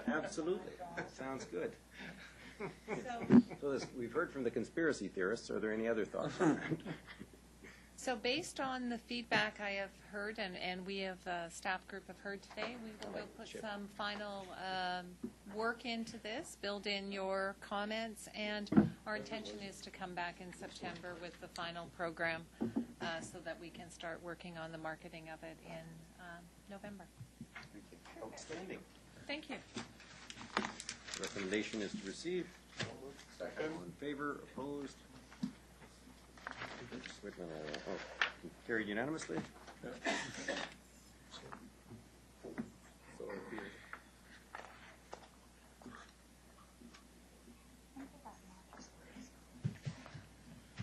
Absolutely. Sounds good. So we've heard from the conspiracy theorists. Are there any other thoughts on that? So based on the feedback I have heard, and we have a staff group have heard today, we will put some final work into this, build in your comments, and our intention is to come back in September with the final program so that we can start working on the marketing of it in November. Thank you. Outstanding. Thank you. Recommendation is to receive. Second. All in favor? Opposed? Carried unanimously.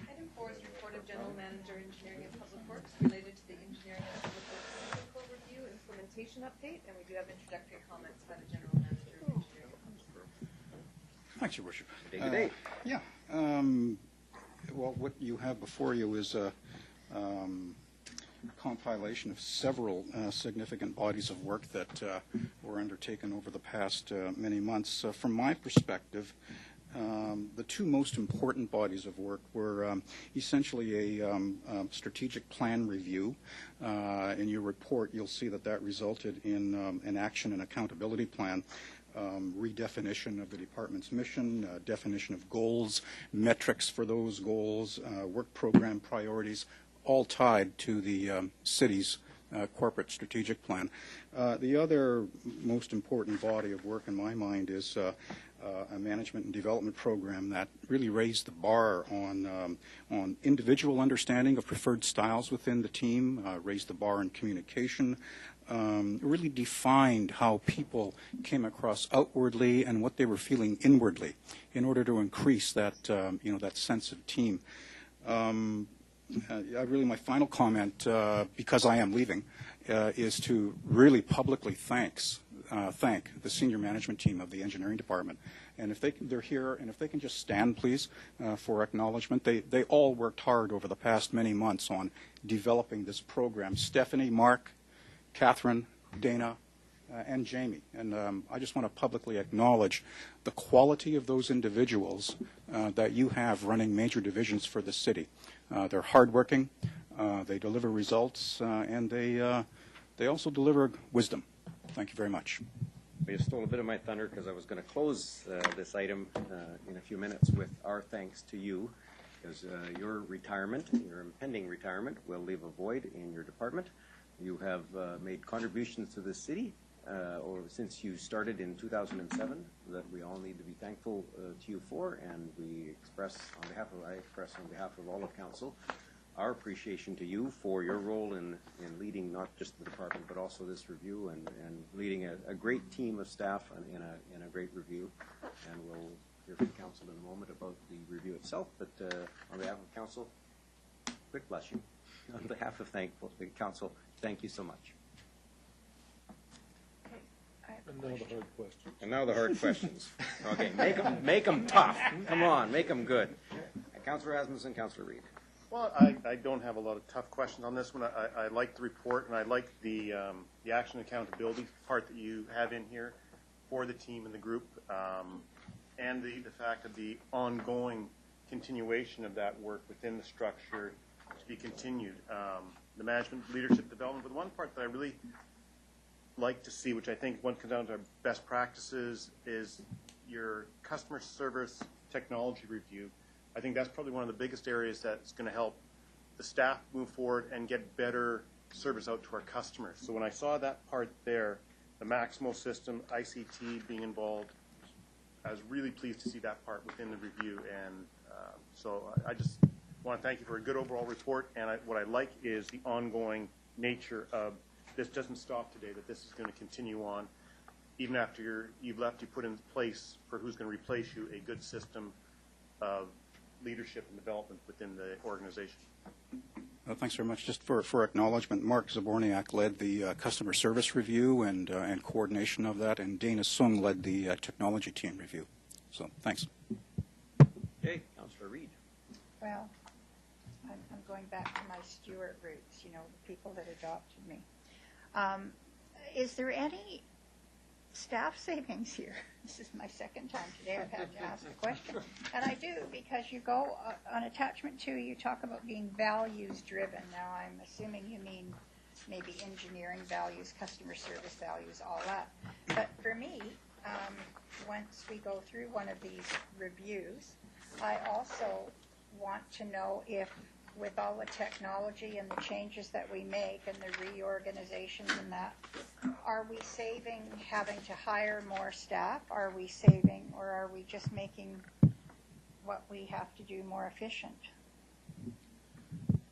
Item 4 is report of General Manager, Engineering and Public Works related to the Engineering and Public Works Cyclical Review Implementation Update, and we do have introductory comments by the General Manager of Engineering and Public Works. Thanks, Your Worship. Day-to-day. Yeah. Well, what you have before you is a compilation of several significant bodies of work that were undertaken over the past many months. From my perspective, the two most important bodies of work were essentially a strategic plan review. In your report, you'll see that resulted in an action and accountability plan. Redefinition of the department's mission, definition of goals, metrics for those goals, work program priorities, all tied to the city's corporate strategic plan. The other most important body of work in my mind is a management and development program that really raised the bar on individual understanding of preferred styles within the team, raised the bar in communication, really defined how people came across outwardly and what they were feeling inwardly in order to increase that, that sense of team. Really, my final comment, because I am leaving, is to really publicly thank the senior management team of the engineering department. And if they're here, and if they can just stand, please, for acknowledgement. They all worked hard over the past many months on developing this program. Stephanie, Mark, Catherine, Dana, and Jamie. And I just want to publicly acknowledge the quality of those individuals that you have running major divisions for the city. They're hardworking, they deliver results, and they also deliver wisdom. Thank you very much. You stole a bit of my thunder because I was going to close this item in a few minutes with our thanks to you, because your retirement, your impending retirement, will leave a void in your department. You have made contributions to the city since you started in 2007 that we all need to be thankful to you for, and I express on behalf of all of council our appreciation to you for your role in leading not just the department but also this review and leading a great team of staff in a great review. And we'll hear from council in a moment about the review itself, but on behalf of council, quick bless you. On behalf of the council, thank you so much. And now the hard questions. And now the hard questions. Okay, make them tough. Come on, make them good. Councillor Rasmussen, Councillor Reid. Well, I don't have a lot of tough questions on this one. I like the report, and I like the action accountability part that you have in here for the team and the group, and the fact of the ongoing continuation of that work within the structure to be continued. The management leadership development, but the one part that I really like to see, which I think one comes down to our best practices, is your customer service technology review. I think that's probably one of the biggest areas that's going to help the staff move forward and get better service out to our customers. So when I saw that part there, the Maximo system, ICT being involved, I was really pleased to see that part within the review. And so I just want to thank you for a good overall report. And what I like is the ongoing nature of this doesn't stop today, that this is going to continue on. Even after you've left, you put in place for who's going to replace you a good system of leadership and development within the organization. Thanks very much. Just for acknowledgement, Mark Zaborniak led the customer service review and coordination of that, and Dana Sung led the technology team review. So thanks. Okay, Councillor Reid. Well, I'm going back to my Stewart roots, you know, the people that adopted me. Is there any staff savings here? This is my second time today I've had to ask the question. And I do, because you go on attachment 2, you talk about being values driven. Now I'm assuming you mean maybe engineering values, customer service values, all that. But for me, once we go through one of these reviews, I also want to know if, with all the technology and the changes that we make and the reorganizations and that, are we saving having to hire more staff? Are we saving, or are we just making what we have to do more efficient?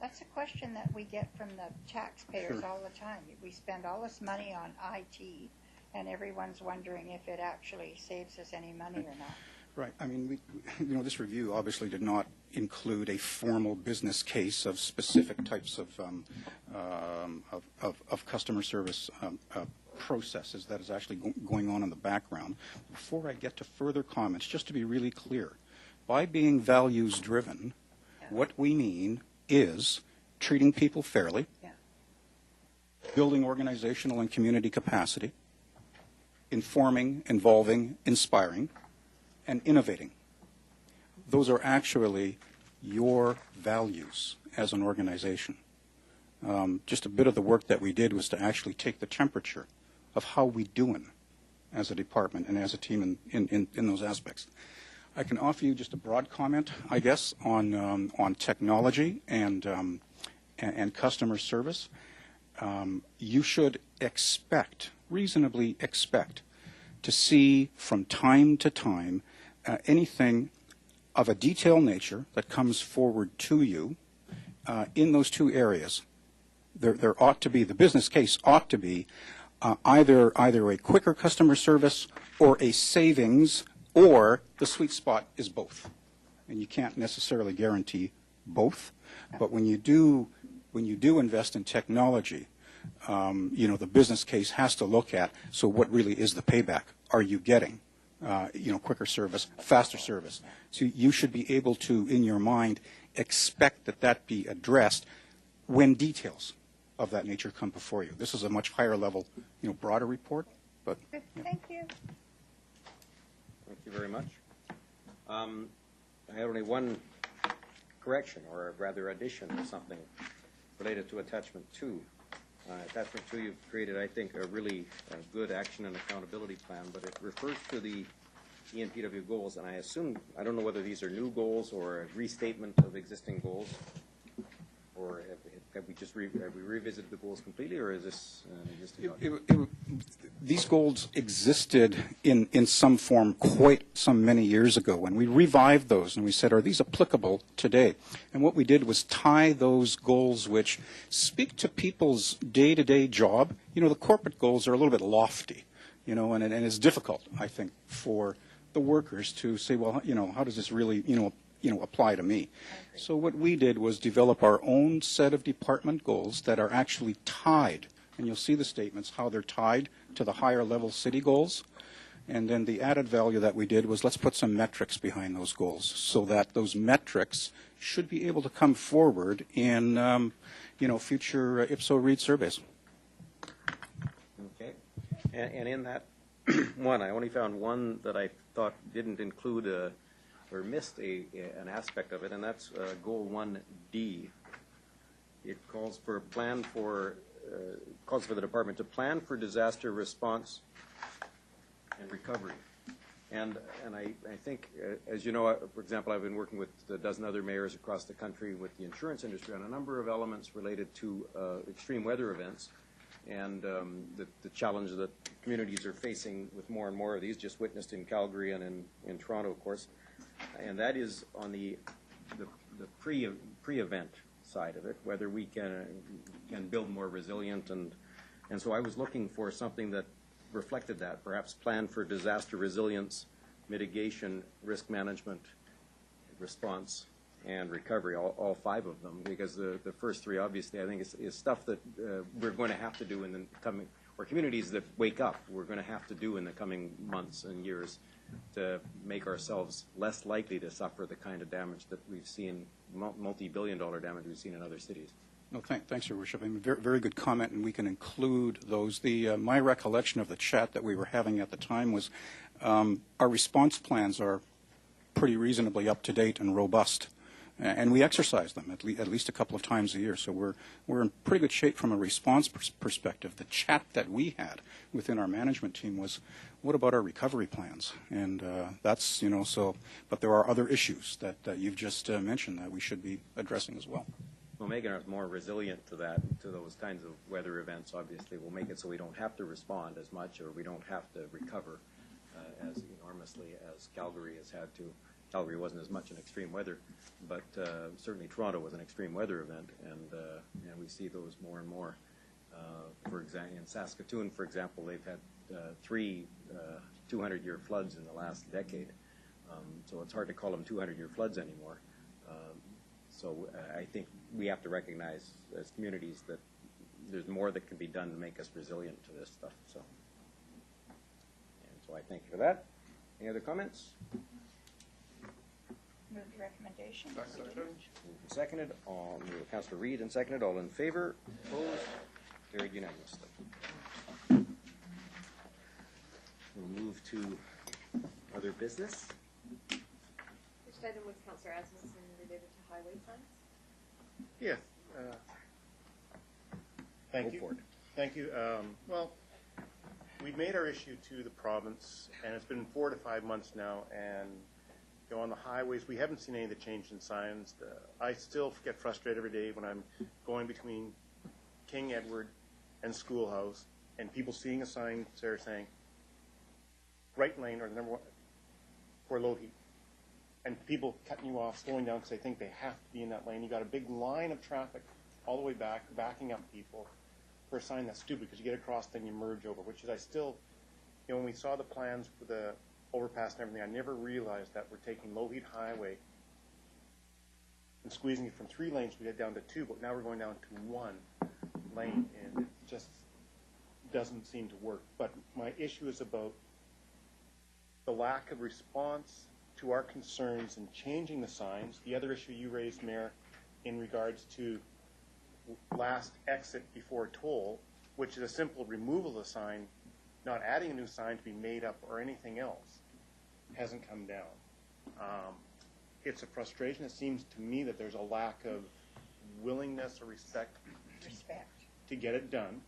That's a question that we get from the taxpayers all the time. We spend all this money on IT, and everyone's wondering if it actually saves us any money or not. Right. I mean, this review obviously did not include a formal business case of specific types of customer service processes that is actually going on in the background. Before I get to further comments, just to be really clear, by being values driven, what we mean is treating people fairly, building organizational and community capacity, informing, involving, inspiring, and innovating. Those are actually your values as an organization. Just a bit of the work that we did was to actually take the temperature of how we doing as a department and as a team in those aspects. I can offer you just a broad comment, I guess, on technology and customer service. You should expect, reasonably expect, to see from time to time anything of a detailed nature that comes forward to you in those two areas. There ought to be, the business case ought to be either a quicker customer service or a savings, or the sweet spot is both. And you can't necessarily guarantee both, but when you do invest in technology, the business case has to look at, so what really is the payback? Are you getting quicker service, faster service? So you should be able to, in your mind, expect that be addressed when details of that nature come before you. This is a much higher level, broader report. But Thank you. Thank you very much. I had only one correction, or rather addition to something related to attachment 2. Attachment 2, you've created, I think, a really good action and accountability plan, but it refers to the ENPW goals, and I don't know whether these are new goals or a restatement of existing goals, or have we revisited the goals completely, or is this an existing document? These goals existed in some form quite some many years ago, and we revived those, and we said, are these applicable today? And what we did was tie those goals which speak to people's day-to-day job. The corporate goals are a little bit lofty, and it's difficult, I think, for the workers to say, well, how does this really, apply to me. So what we did was develop our own set of department goals that are actually tied, and you'll see the statements, how they're tied to the higher level city goals. And then the added value that we did was let's put some metrics behind those goals so that those metrics should be able to come forward in, future IPSO READ surveys. Okay. And in that one, I only found one that I thought didn't include or missed an aspect of it, and that's Goal 1D. It calls for calls for the department to plan for disaster response and recovery. And I think, as you know, for example, I've been working with a dozen other mayors across the country with the insurance industry on a number of elements related to extreme weather events and the challenge that communities are facing with more and more of these, just witnessed in Calgary and in Toronto, of course. And that is on the pre-event side of it, whether we can build more resilient. And so I was looking for something that reflected that, perhaps plan for disaster resilience, mitigation, risk management, response, and recovery, all five of them, because the first three, obviously, I think is stuff that we're going to have to do in the coming, or communities that wake up, we're going to have to do in the coming months and years to make ourselves less likely to suffer the kind of damage that we've seen, multi-billion-dollar damage we've seen in other cities. No, thanks, Your Worship. I mean, very good comment, and we can include those. My recollection of the chat that we were having at the time was our response plans are pretty reasonably up to date and robust, and we exercise them at least a couple of times a year. So we're in pretty good shape from a response perspective. The chat that we had within our management team was, what about our recovery plans? And that's so. But there are other issues that you've just mentioned that we should be addressing as well. Well, making us more resilient to those kinds of weather events, obviously, will make it so we don't have to respond as much, or we don't have to recover as enormously as Calgary has had to. Calgary wasn't as much an extreme weather, but certainly Toronto was an extreme weather event, and we see those more and more. For example, in Saskatoon, for example, they've had 3 200-year floods in the last decade, so it's hard to call them 200-year floods anymore. So I think we have to recognize as communities that there's more that can be done to make us resilient to this stuff. So I thank you for that. Any other comments? Move the recommendation. Seconded. Councillor Reid and seconded. All in favor? Opposed? Carried unanimously. We'll move to other business. Which item was Councillor Asmussen related to highway signs? Yes. Thank you. Thank you. Well, we've made our issue to the province, and it's been 4 to 5 months now, and on the highways, we haven't seen any of the change in signs. I still get frustrated every day when I'm going between King Edward and Schoolhouse, and people seeing a sign there saying, right lane, or the number 1, for low heat. And people cutting you off, slowing down because they think they have to be in that lane. You got a big line of traffic all the way back, backing up people for a sign that's stupid because you get across, then you merge over, which is I still, when we saw the plans for the overpass and everything, I never realized that we're taking low heat highway and squeezing it from 3 lanes, we get down to 2, but now we're going down to 1 lane, and it just doesn't seem to work. But my issue is about the lack of response to our concerns in changing the signs. The other issue you raised, Mayor, in regards to last exit before toll, which is a simple removal of the sign, not adding a new sign to be made up or anything else, hasn't come down. It's a frustration. It seems to me that there's a lack of willingness or respect to get it done.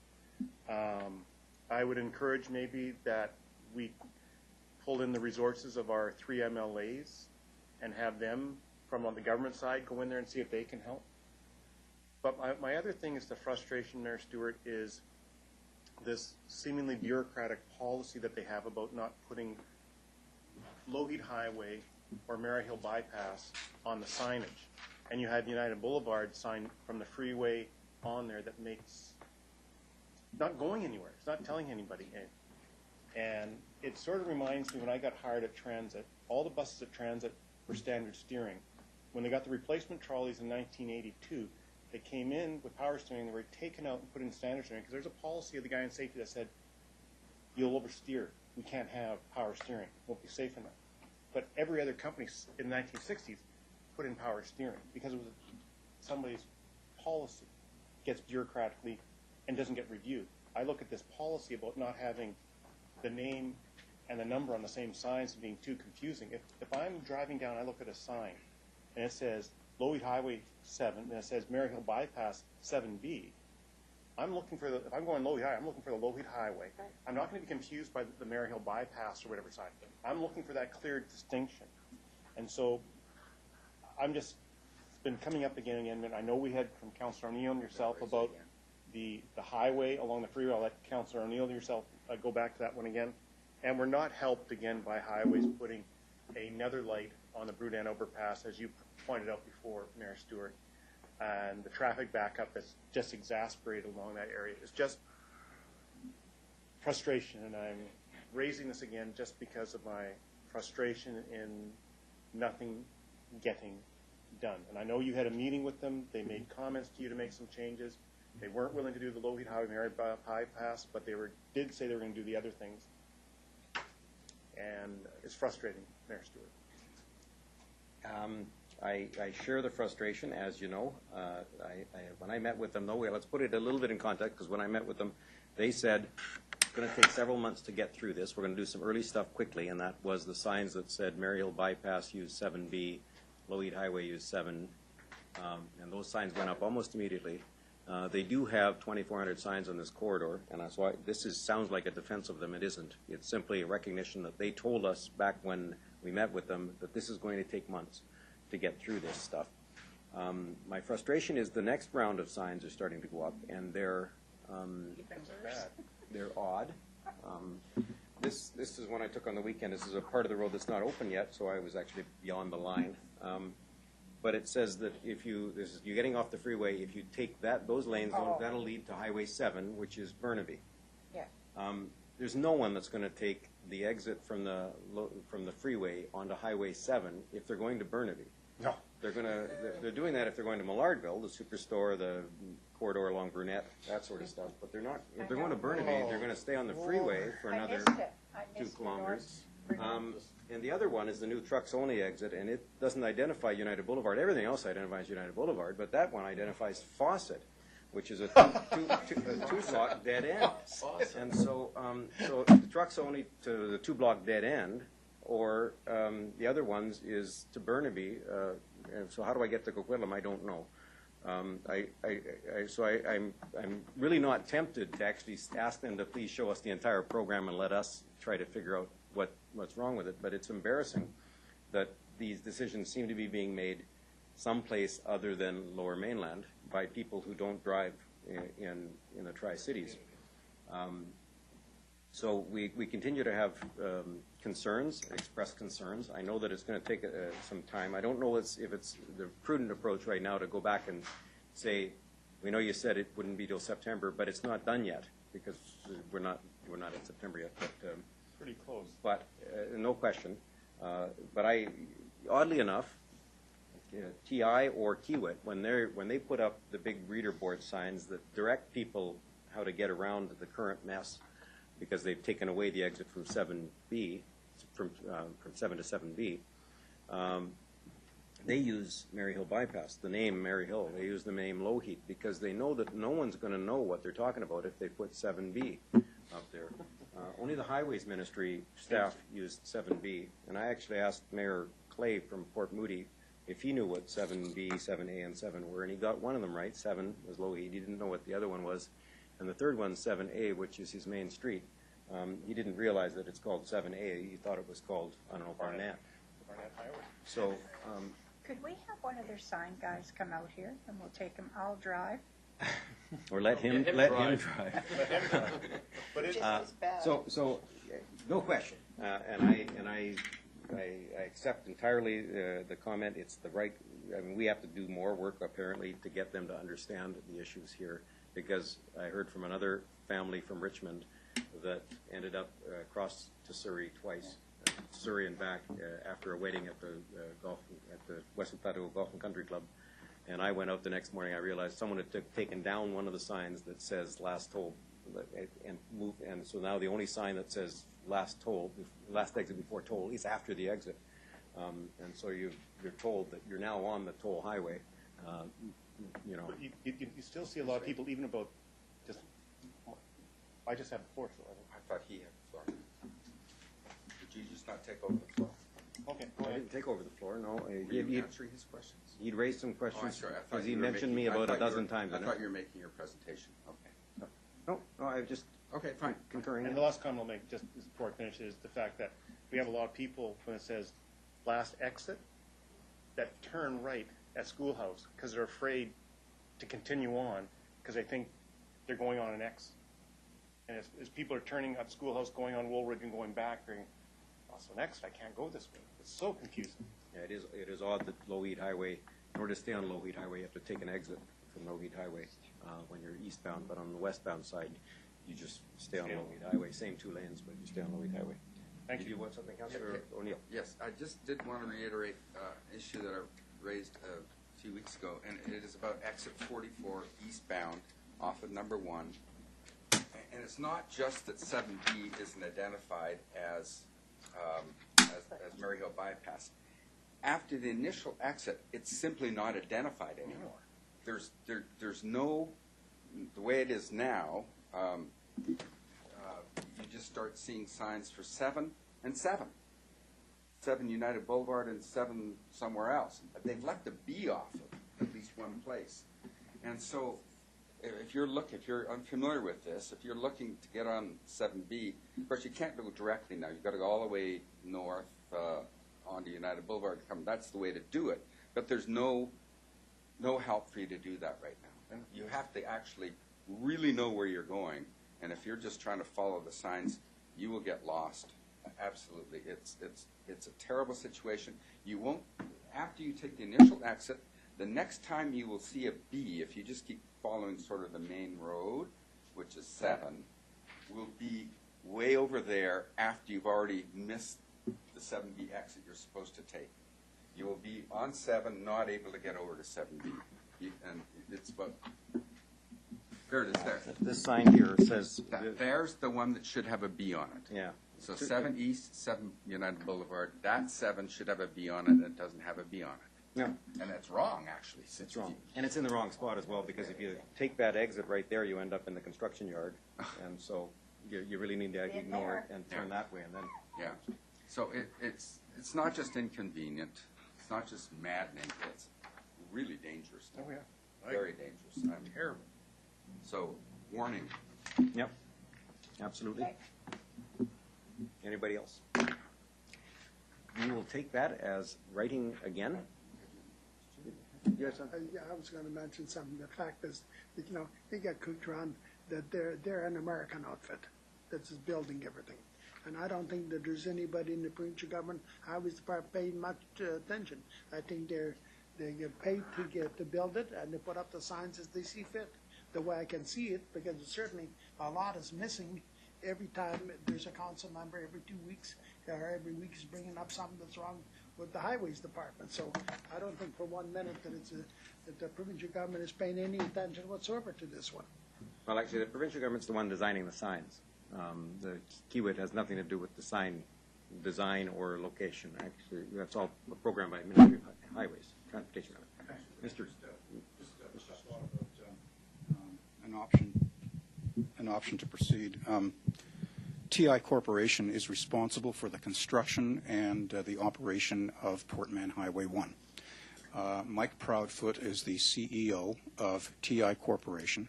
I would encourage maybe that we pull in the resources of our 3 MLAs and have them from on the government side go in there and see if they can help. But my other thing is the frustration, Mayor Stewart, is this seemingly bureaucratic policy that they have about not putting Lougheed Highway or Maryhill Bypass on the signage. And you had United Boulevard sign from the freeway on there that makes not going anywhere. It's not telling anybody. And it sort of reminds me when I got hired at Transit, all the buses at Transit were standard steering. when they got the replacement trolleys in 1982, they came in with power steering. They were taken out and put in standard steering because there's a policy of the guy in safety that said, you'll oversteer. We can't have power steering. It won't be safe enough. But every other company in the 1960s put in power steering because it was somebody's policy. Gets bureaucratically and doesn't get reviewed. I look at this policy about not having the name and the number on the same signs and being too confusing. If I'm driving down, I look at a sign and it says Low-Heat Highway 7 and it says Maryhill Bypass 7B, I'm looking for if I'm going Low-Heat Highway, I'm looking for the Low-Heat Highway. I'm not going to be confused by the Maryhill Bypass or whatever side. I'm looking for that clear distinction. And so I'm just, it's been coming up again and again. And I know we had from Councillor O'Neill and yourself about the highway along the freeway. I'll let Councillor O'Neill and yourself go back to that one again. And we're not helped again by highways putting another light on the Brudan overpass, as you pointed out before, Mayor Stewart. And the traffic backup that's just exasperated along that area. It's just frustration, and I'm raising this again just because of my frustration in nothing getting done. And I know you had a meeting with them. They made comments to you to make some changes. They weren't willing to do the Low-Heat Highway Maryhill Bypass, but they did say they were going to do the other things. And it's frustrating, Mayor Stewart. I share the frustration, as you know. When I met with them, though, let's put it a little bit in context, because when I met with them, they said, it's going to take several months to get through this. We're going to do some early stuff quickly, and that was the signs that said Maryhill Bypass use 7B, Low-Heat Highway use 7, and those signs went up almost immediately. They do have 2,400 signs on this corridor, and that's why this sounds like a defense of them. It isn't. It's simply a recognition that they told us back when we met with them that this is going to take months to get through this stuff. My frustration is the next round of signs are starting to go up, and they're odd. This is one I took on the weekend. This is a part of the road that's not open yet, so I was actually beyond the line. But it says that if you're getting off the freeway, if you take those lanes, that'll lead to Highway 7, which is Burnaby. Yeah. There's no one that's going to take the exit from the freeway onto Highway 7 if they're going to Burnaby. No. They're doing that if they're going to Millardville, the superstore, the corridor along Brunette, that sort of stuff. But they're not. If they're going to Burnaby, they're going to stay on the freeway for another 2 kilometers. And the other one is the new trucks only exit, and it doesn't identify United Boulevard. Everything else identifies United Boulevard, but that one identifies Fawcett, which is a two-block dead end. And so the trucks only to the 2-block dead end, or the other ones is to Burnaby. So how do I get to Coquitlam? I don't know. I'm really not tempted to actually ask them to please show us the entire program and let us try to figure out what's wrong with it. But it's embarrassing that these decisions seem to be being made someplace other than Lower Mainland by people who don't drive in the Tri-Cities. So we continue to have concerns, express concerns. I know that it's going to take some time. I don't know if it's the prudent approach right now to go back and say, we know you said it wouldn't be till September, but it's not done yet because we're not in September yet. But, pretty close. But no question. But oddly enough, TI or Kiewit, when they put up the big reader board signs that direct people how to get around the current mess, because they've taken away the exit from 7B, from 7 to 7B, they use Maryhill Bypass, the name Maryhill. They use the name Low-Heat because they know that no one's going to know what they're talking about if they put 7B up there. Only the Highways Ministry staff used 7B, and I actually asked Mayor Clay from Port Moody if he knew what 7B, 7A, and 7 were, and he got one of them right. 7 was Low-Heat. He didn't know what the other one was. And the third one's 7A, which is his main street. He didn't realize that it's called 7A. He thought it was called, I don't know, Barnett. Barnett Highway. So, could we have one of their sign guys come out here and we'll take him? I'll drive. or let him drive. Let him drive. But it's bad. So, no question. And I accept entirely the comment. It's the right. I mean, we have to do more work apparently to get them to understand the issues here. Because I heard from another family from Richmond that ended up across to Surrey twice Surrey and back after a wedding at the Western Plateau Golf and Country Club. And I went out the next morning. I realized someone had taken down one of the signs that says "last toll," and moved. And so now the only sign that says "last toll," last exit before toll, is after the exit. And so you're told that you're now on the toll highway. You know. But you still see a lot of people, even about just. I just have the floor, so I thought he had the floor. Did you just not take over the floor? Okay. I didn't take over the floor. No. Were you answering his questions? He'd raised some questions Oh, I'm sorry. I thought because he you were mentioned making- me about a dozen you were- times. I thought you were making your presentation. Okay. No, I was just Okay, fine. concurring. And the last comment I'll make, just before I finish, is the fact that we have a lot of people, when it says last exit, that turn right at Schoolhouse because they're afraid to continue on because they think they're going on an X. And as people are turning at Schoolhouse, going on Woolridge and going back, they're going, oh, so next I can't go this way. It's so confusing. Yeah, it is odd that Lougheed Highway, in order to stay on Lougheed Highway, you have to take an exit from Lougheed Highway when you're eastbound, but on the westbound side, you just stay on Lougheed Highway. Same 2 lanes, but you stay on Lougheed Highway. Thank Did you. you want something, Councillor O'Neill? Yes, I just did want to reiterate an issue that I raised a few weeks ago, and it is about exit 44 eastbound off of number 1. And it's not just that 7B isn't identified as Maryhill bypass. After the initial exit, it's simply not identified anymore. There's no, the way it is now, you just start seeing signs for 7 and 7. 7 United Boulevard and 7 somewhere else. They've left a B off of at least one place. And so if you're unfamiliar with this, if you're looking to get on 7B, of course you can't go directly now. You've got to go all the way north onto United Boulevard to come. That's the way to do it. But there's no help for you to do that right now. You have to actually really know where you're going. And if you're just trying to follow the signs, you will get lost. Absolutely. It's a terrible situation. You won't, after you take the initial exit, the next time you will see a B, if you just keep following sort of the main road, which is 7, will be way over there after you've already missed the 7B exit you're supposed to take. You will be on 7, not able to get over to 7B. And it's about, there it is there. This sign here says... There's the one that should have a B on it. Yeah. So 7 East, 7 United Boulevard, that 7 should have a B on it, and it doesn't have a B on it. Yeah. And it's wrong, actually. It's wrong. And it's in the wrong spot as well, because if you take that exit right there, you end up in the construction yard. And so you really need to ignore it and turn that way, and then... Yeah. So it's not just inconvenient, it's not just maddening, it's really dangerous. Oh, yeah. Very dangerous. Terrible. So, warning. Yep. Absolutely. Anybody else? We will take that as writing again. Yeah, I was going to mention something. The fact is that, they got Coquitlam, that they're an American outfit that's building everything. And I don't think that there's anybody in the provincial government, highways department, paying much attention. I think they get paid to build it, and they put up the signs as they see fit, the way I can see it, because certainly a lot is missing. Every time there's a council member, every 2 weeks, or every week is bringing up something that's wrong with the highways department. So I don't think for 1 minute that the provincial government is paying any attention whatsoever to this one. Well, actually, the provincial government's the one designing the signs. The Kiewit has nothing to do with the sign design or location. Actually, that's all programmed by Ministry of Highways, Transportation. Mr. An option to proceed. TI Corporation is responsible for the construction and the operation of Portman Highway 1. Mike Proudfoot is the CEO of TI Corporation,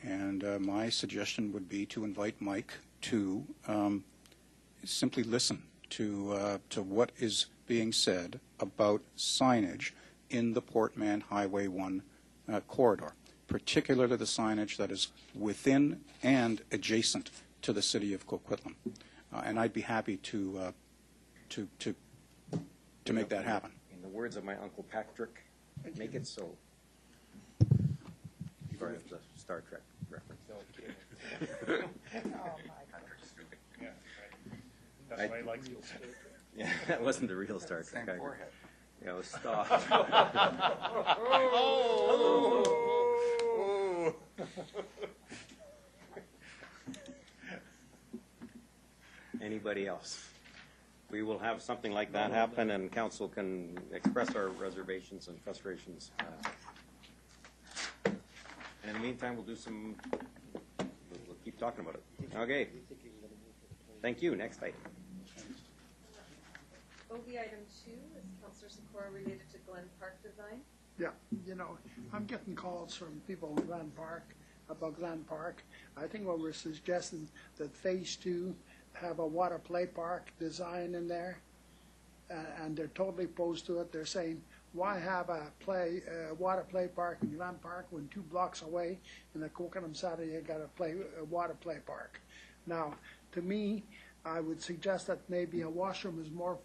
and my suggestion would be to invite Mike to simply listen to what is being said about signage in the Portman Highway 1 corridor, particularly the signage that is within and adjacent to the city of Coquitlam. And I'd be happy to make that happen. In the words of my Uncle Patrick, make it so. Sorry, it's a Star Trek reference. Yeah, right. That's why I like you. Yeah, that wasn't the real Star Trek. Same forehead. Yeah, it was stop. Anybody else? We will have something like that happen, and council can express our reservations and frustrations. And in the meantime, we'll keep talking about it. Okay. Thank you. Next item. OB item 2 is Councillor Sikora related to Glen Park design. Yeah, you know, I'm getting calls from people in Glen Park about Glen Park. I think what we're suggesting that phase 2 have a water play park design in there, and they're totally opposed to it. They're saying, why have a water play park in Glen Park when 2 blocks away in the Coquitlam Saturday you got a water play park? Now, to me, I would suggest that maybe a washroom is more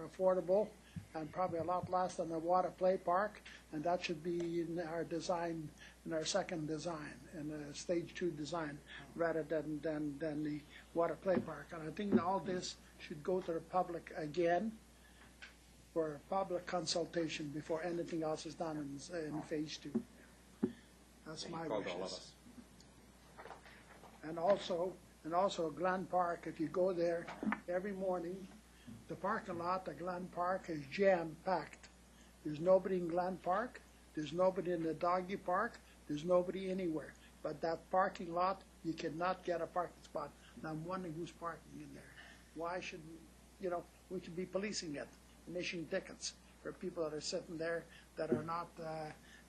affordable and probably a lot less than a water play park, and that should be in our design, in our second design, in a stage 2 design, rather than the water play park. And I think all this should go to the public again for public consultation before anything else is done in phase 2. That's my wishes. And also Glen Park, if you go there every morning, the parking lot at Glen Park is jam-packed. There's nobody in Glen Park, there's nobody in the doggy park, there's nobody anywhere. But that parking lot, you cannot get a parking spot. And I'm wondering who's parking in there. Why should we should be policing it and issuing tickets for people that are sitting there that are not,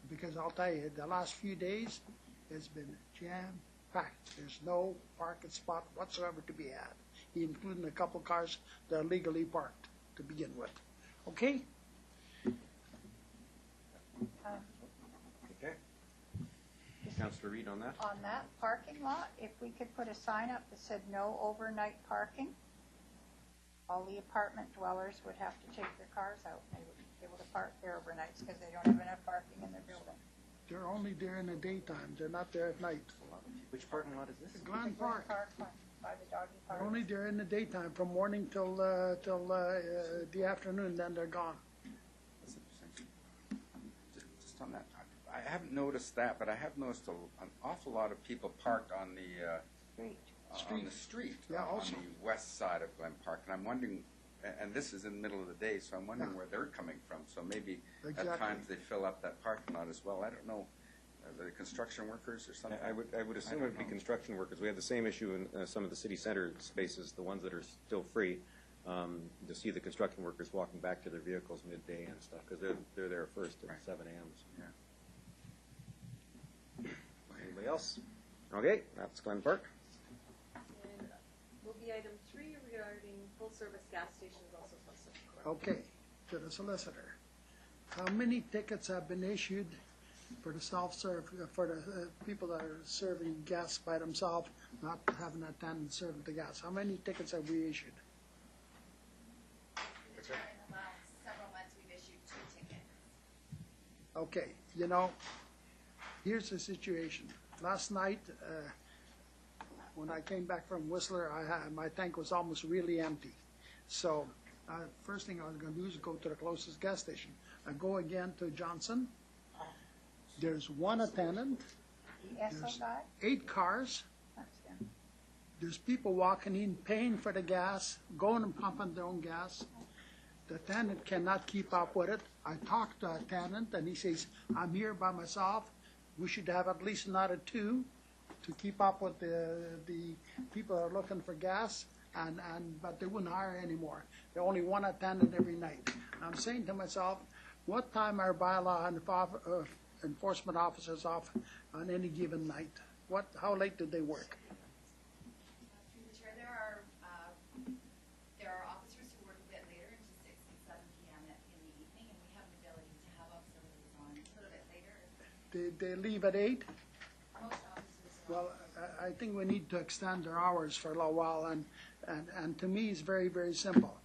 because I'll tell you, the last few days, it's been jam-packed. There's no parking spot whatsoever to be had, including a couple cars that are legally parked to begin with. Okay? Okay. Councillor Reid on that? On that parking lot, if we could put a sign up that said no overnight parking, all the apartment dwellers would have to take their cars out. They wouldn't be able to park there overnights because they don't have enough parking in their building. They're only there in the daytime. They're not there at night. Which parking lot is this? Glen Park. By the doggy park. They're only there in the daytime, from morning till the afternoon, then they're gone. That's interesting. Just on that, I haven't noticed that, but I have noticed an awful lot of people parked on the street, Yeah, on also. the west side of Glen Park, and I'm wondering, and this is in the middle of the day, so I'm wondering where they're coming from. So maybe Exactly. at times they fill up that parking lot as well. I don't know. Are they construction workers or something? I would assume it would be construction workers. We have the same issue in some of the city center spaces, the ones that are still free, to see the construction workers walking back to their vehicles midday and stuff, because they're there first at 7 a.m. So. Yeah. Anybody else? Okay, that's Glen Park. And will be item 3 regarding full-service gas stations, also Councillor Sikora. Okay, to the solicitor. How many tickets have been issued for the self-serve, for the people that are serving gas by themselves, not having a tenant serving the gas? How many tickets have we issued? In the last several months, we've issued 2 tickets. Okay, here's the situation. Last night, when I came back from Whistler, my tank was almost really empty. So first thing I was going to do is go to the closest gas station. I go again to Johnson. There's one attendant. The ESO There's guy? 8 cars. That's him. There's people walking in, paying for the gas, going and pumping their own gas. The tenant cannot keep up with it. I talked to a tenant, and he says, I'm here by myself. We should have at least another 2 to keep up with the people that are looking for gas, but they wouldn't hire anymore. There only one attendant every night. I'm saying to myself, what time are bylaw and enforcement officers off on any given night? How late do they work? Through the chair, there are officers who work a bit later into 6 and 7 p.m. in the evening, and we have the ability to have auxiliaries on a little bit later. They leave at 8? Most officers Well, I think we need to extend their hours for a little while, and to me, it's very, very simple.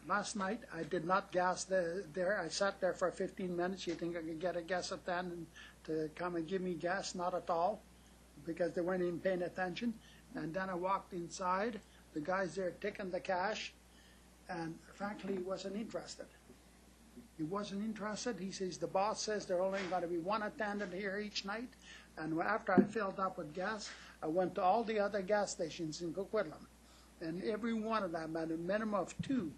Last night, I did not gas there. I sat there for 15 minutes. You think I could get a gas attendant to come and give me gas? Not at all, because they weren't even paying attention. And then I walked inside. The guy's there taking the cash, And frankly, he wasn't interested. He wasn't interested. He says, the boss says there only going to be one attendant here each night. And after I filled up with gas, I went to all the other gas stations in Coquitlam. And every one of them had a minimum of 2.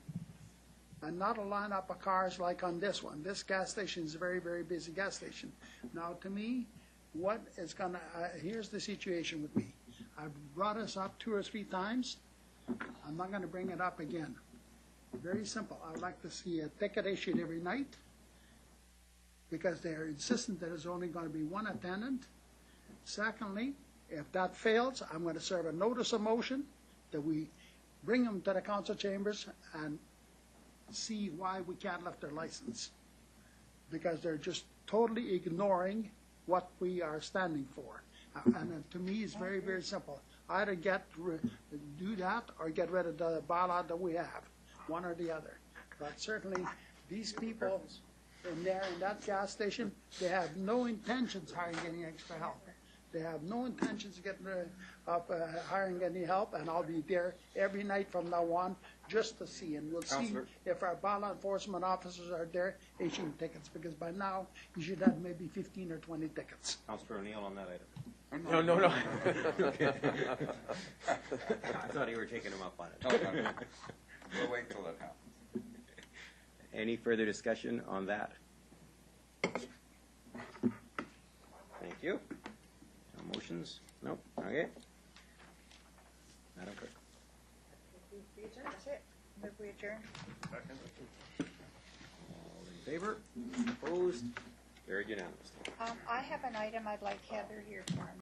And not a lineup of cars like on this one. This gas station is a very, very busy gas station. Now, to me, what is going to, here's the situation with me. I've brought this up 2 or 3 times. I'm not going to bring it up again. Very simple. I would like to see a ticket issued every night because they're insistent that there's only going to be 1 attendant. Secondly, if that fails, I'm going to serve a notice of motion that we bring them to the council chambers and see why we can't lift their license. Because they're just totally ignoring what we are standing for. And to me, it's very, very simple. Either do that or get rid of the bylaw that we have. One or the other. But certainly, these people in there in that gas station, they have no intentions of hiring any extra help. They have no intentions of hiring any help, and I'll be there every night from now on just to see. And we'll see if our bylaw enforcement officers are there issuing tickets, because by now you should have maybe 15 or 20 tickets. Councillor O'Neill on that item. No. I thought you were taking him up on it. No. We'll wait till it happens. Any further discussion on that? Thank you. No motions? Nope. Okay. Madam Clerk. That's it. Move we adjourn. Second. All in favor? Opposed? Carried unanimously. I have an item I'd like Heather here for.